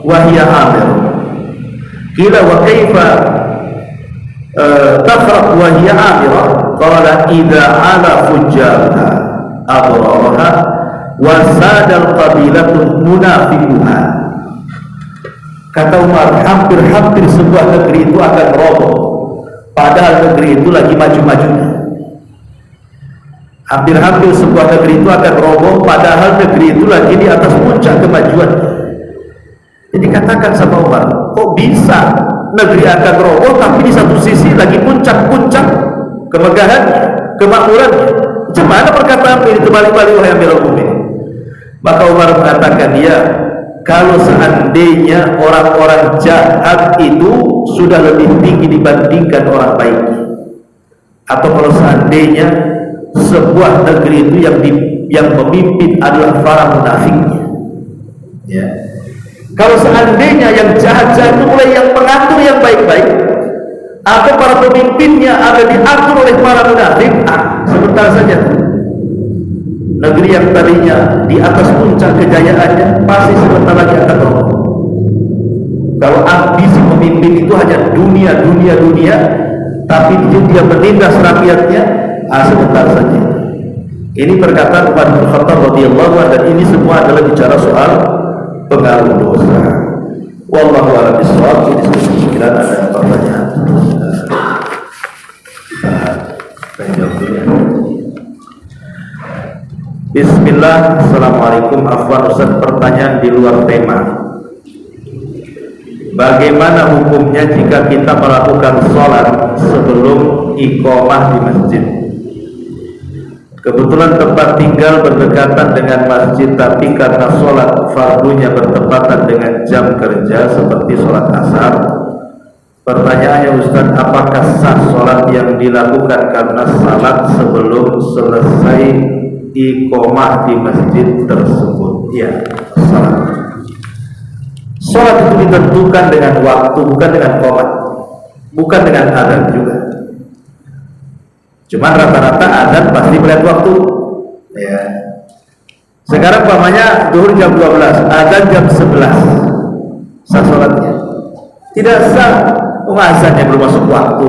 wa hiya amir. Qila wa kaifa tafrat wa hiya amira? Qala idza ala fujjarha adraraha wa sadal qabilatun munafiquha. Kata Umar, hampir-hampir sebuah negeri itu akan roboh padahal negeri itu lagi maju-majunya. Hampir-hampir sebuah negeri itu akan roboh padahal negeri itu lagi di atas puncak kemajuan. Jadi katakan sama Umar, kok bisa negeri akan roboh tapi di satu sisi lagi puncak-puncak kemegahannya, kemakmurannya? Macam mana perkataan ini terbalik-balik wahai Amirul Mukminin? Maka Umar mengatakan, ya, kalau seandainya orang-orang jahat itu sudah lebih tinggi dibandingkan orang baik, atau kalau seandainya sebuah negeri itu yang memimpin adalah para munafiknya, ya. Kalau seandainya yang jahat-jahat itu mulai yang mengatur yang baik-baik, atau para pemimpinnya ada diatur oleh para munafik, sebentar saja negeri yang tadinya di atas puncak kejayaannya pasti sebentar lagi akan roboh. Kalau ambisi pemimpin itu hanya dunia, tapi dia menindas rakyatnya, sebentar saja. Ini perkataan Umar bin Khattab radhiyallahu anhu, dan ini semua adalah bicara soal pengaruh dosa. Wallahu a'lam bishawab. Ini sekiranya ada pertanyaan. Bismillah. Assalamualaikum. Afwan Ustaz, pertanyaan di luar tema. Bagaimana hukumnya jika kita melakukan sholat sebelum iqamah di masjid? Kebetulan tempat tinggal berdekatan dengan masjid, tapi karena sholat fardunya bertepatan dengan jam kerja seperti sholat asar. Pertanyaannya Ustaz, apakah sah sholat yang dilakukan karena salat sebelum selesai iqamah di masjid tersebut? Ya, salat. Sholat itu ditentukan dengan waktu, bukan dengan qomat, bukan dengan adzan juga. Cuma rata-rata adzan pasti melihat waktu. Ya. Sekarang umpamanya zuhur jam 12, adzan jam 11, sah sholatnya? Tidak sah, azannya belum masuk waktu.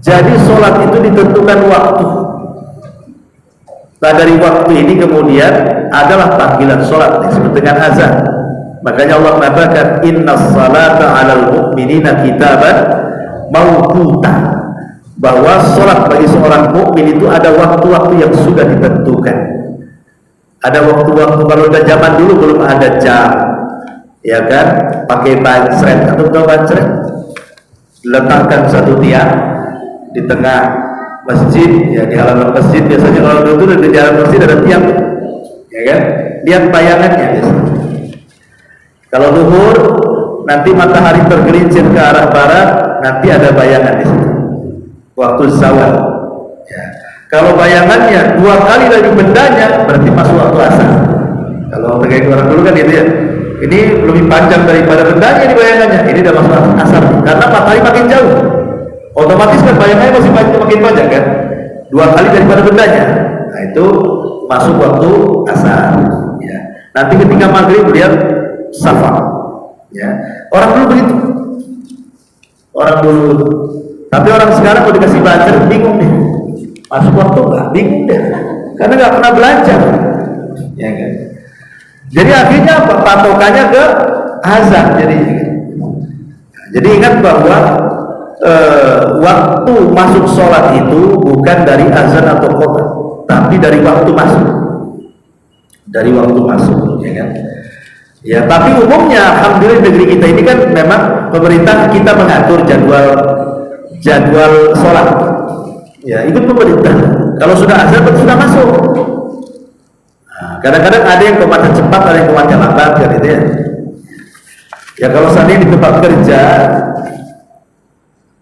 Jadi sholat itu ditentukan waktu. Nah dari waktu ini kemudian adalah panggilan sholat disebut dengan azan. Makanya Allah mengatakan innas salata 'alal mu'minina kitaban mawquta, bahwa sholat bagi seorang mukmin itu ada waktu-waktu yang sudah ditentukan. Ada waktu-waktu, kalau udah zaman dulu belum ada jam, ya kan, pakai bancret atau bukan bancret, letakkan satu tiang di tengah masjid, ya di halaman masjid. Biasanya kalau dulu di halaman masjid ada tiang, ya kan, lihat bayangannya biasanya. Kalau zuhur nanti matahari tergelincir ke arah barat, nanti ada bayangan di situ. Waktu zawal. Ya. Kalau bayangannya 2 kali dari bendanya, berarti masuk waktu asar. Kalau terkait orang dulu kan itu ya. Ini lebih panjang daripada bendanya di bayangannya. Ini udah masuk asar. Karena matahari makin jauh, otomatis kan bayangannya masih makin panjang kan. 2 kali daripada bendanya. Nah itu masuk waktu asar. Ya. Nanti ketika maghrib lihat safar. Ya. Orang dulu begitu. Orang dulu. Tapi orang sekarang kalau dikasih belajar bingung deh. Masuk waktu nggak? Bingung deh. Karena nggak pernah belajar. Ya kan? Jadi akhirnya apa? Patokannya ke azan. Jadi ingat bahwa waktu masuk sholat itu bukan dari azan atau qomat, tapi dari waktu masuk. Dari waktu masuk, ya kan? Ya, tapi umumnya alhamdulillah negeri kita ini kan memang pemerintah kita mengatur jadwal sholat. Ya, ikut pemerintah. Kalau sudah azan berarti sudah masuk. Nah, kadang-kadang ada yang komatnya cepat, ada yang komatnya lambat kan itu ya. Ya kalau seandainya di tempat kerja,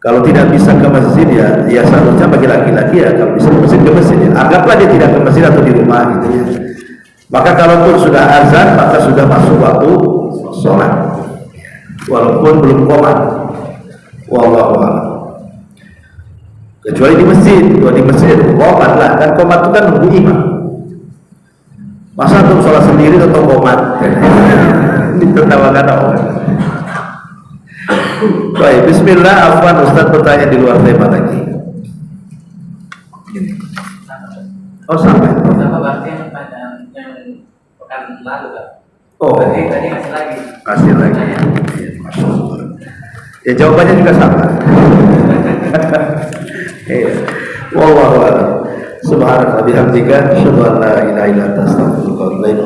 kalau tidak bisa ke masjid ya seharusnya bagi laki-laki ya kalau bisa ke masjid ya. Anggaplah dia tidak ke masjid atau di rumah gitu ya. Maka kalaupun sudah azan maka sudah masuk waktu sholat. Walaupun belum qomat. Wallahu a'lam. Kecuali di masjid, kalau di masjid qomat lah, kan qomat itu kan nunggu imam. Masa untuk sholat sendiri atau qomat? Ditertawakan orang. Baik, bismillah. Afwan Ustaz bertanya di luar tema lagi. Oh sampai. Sama berarti yang pekan lalu kan? Oh. Tadi masih lagi. Masih lagi. Ya, Masya Allah. Ya jawabannya juga sama. Iya. Wallahu a'lam. Subhanallah bihamdika, asyhadu an la ilaha illa anta, astaghfiruka wa atubu ilaik.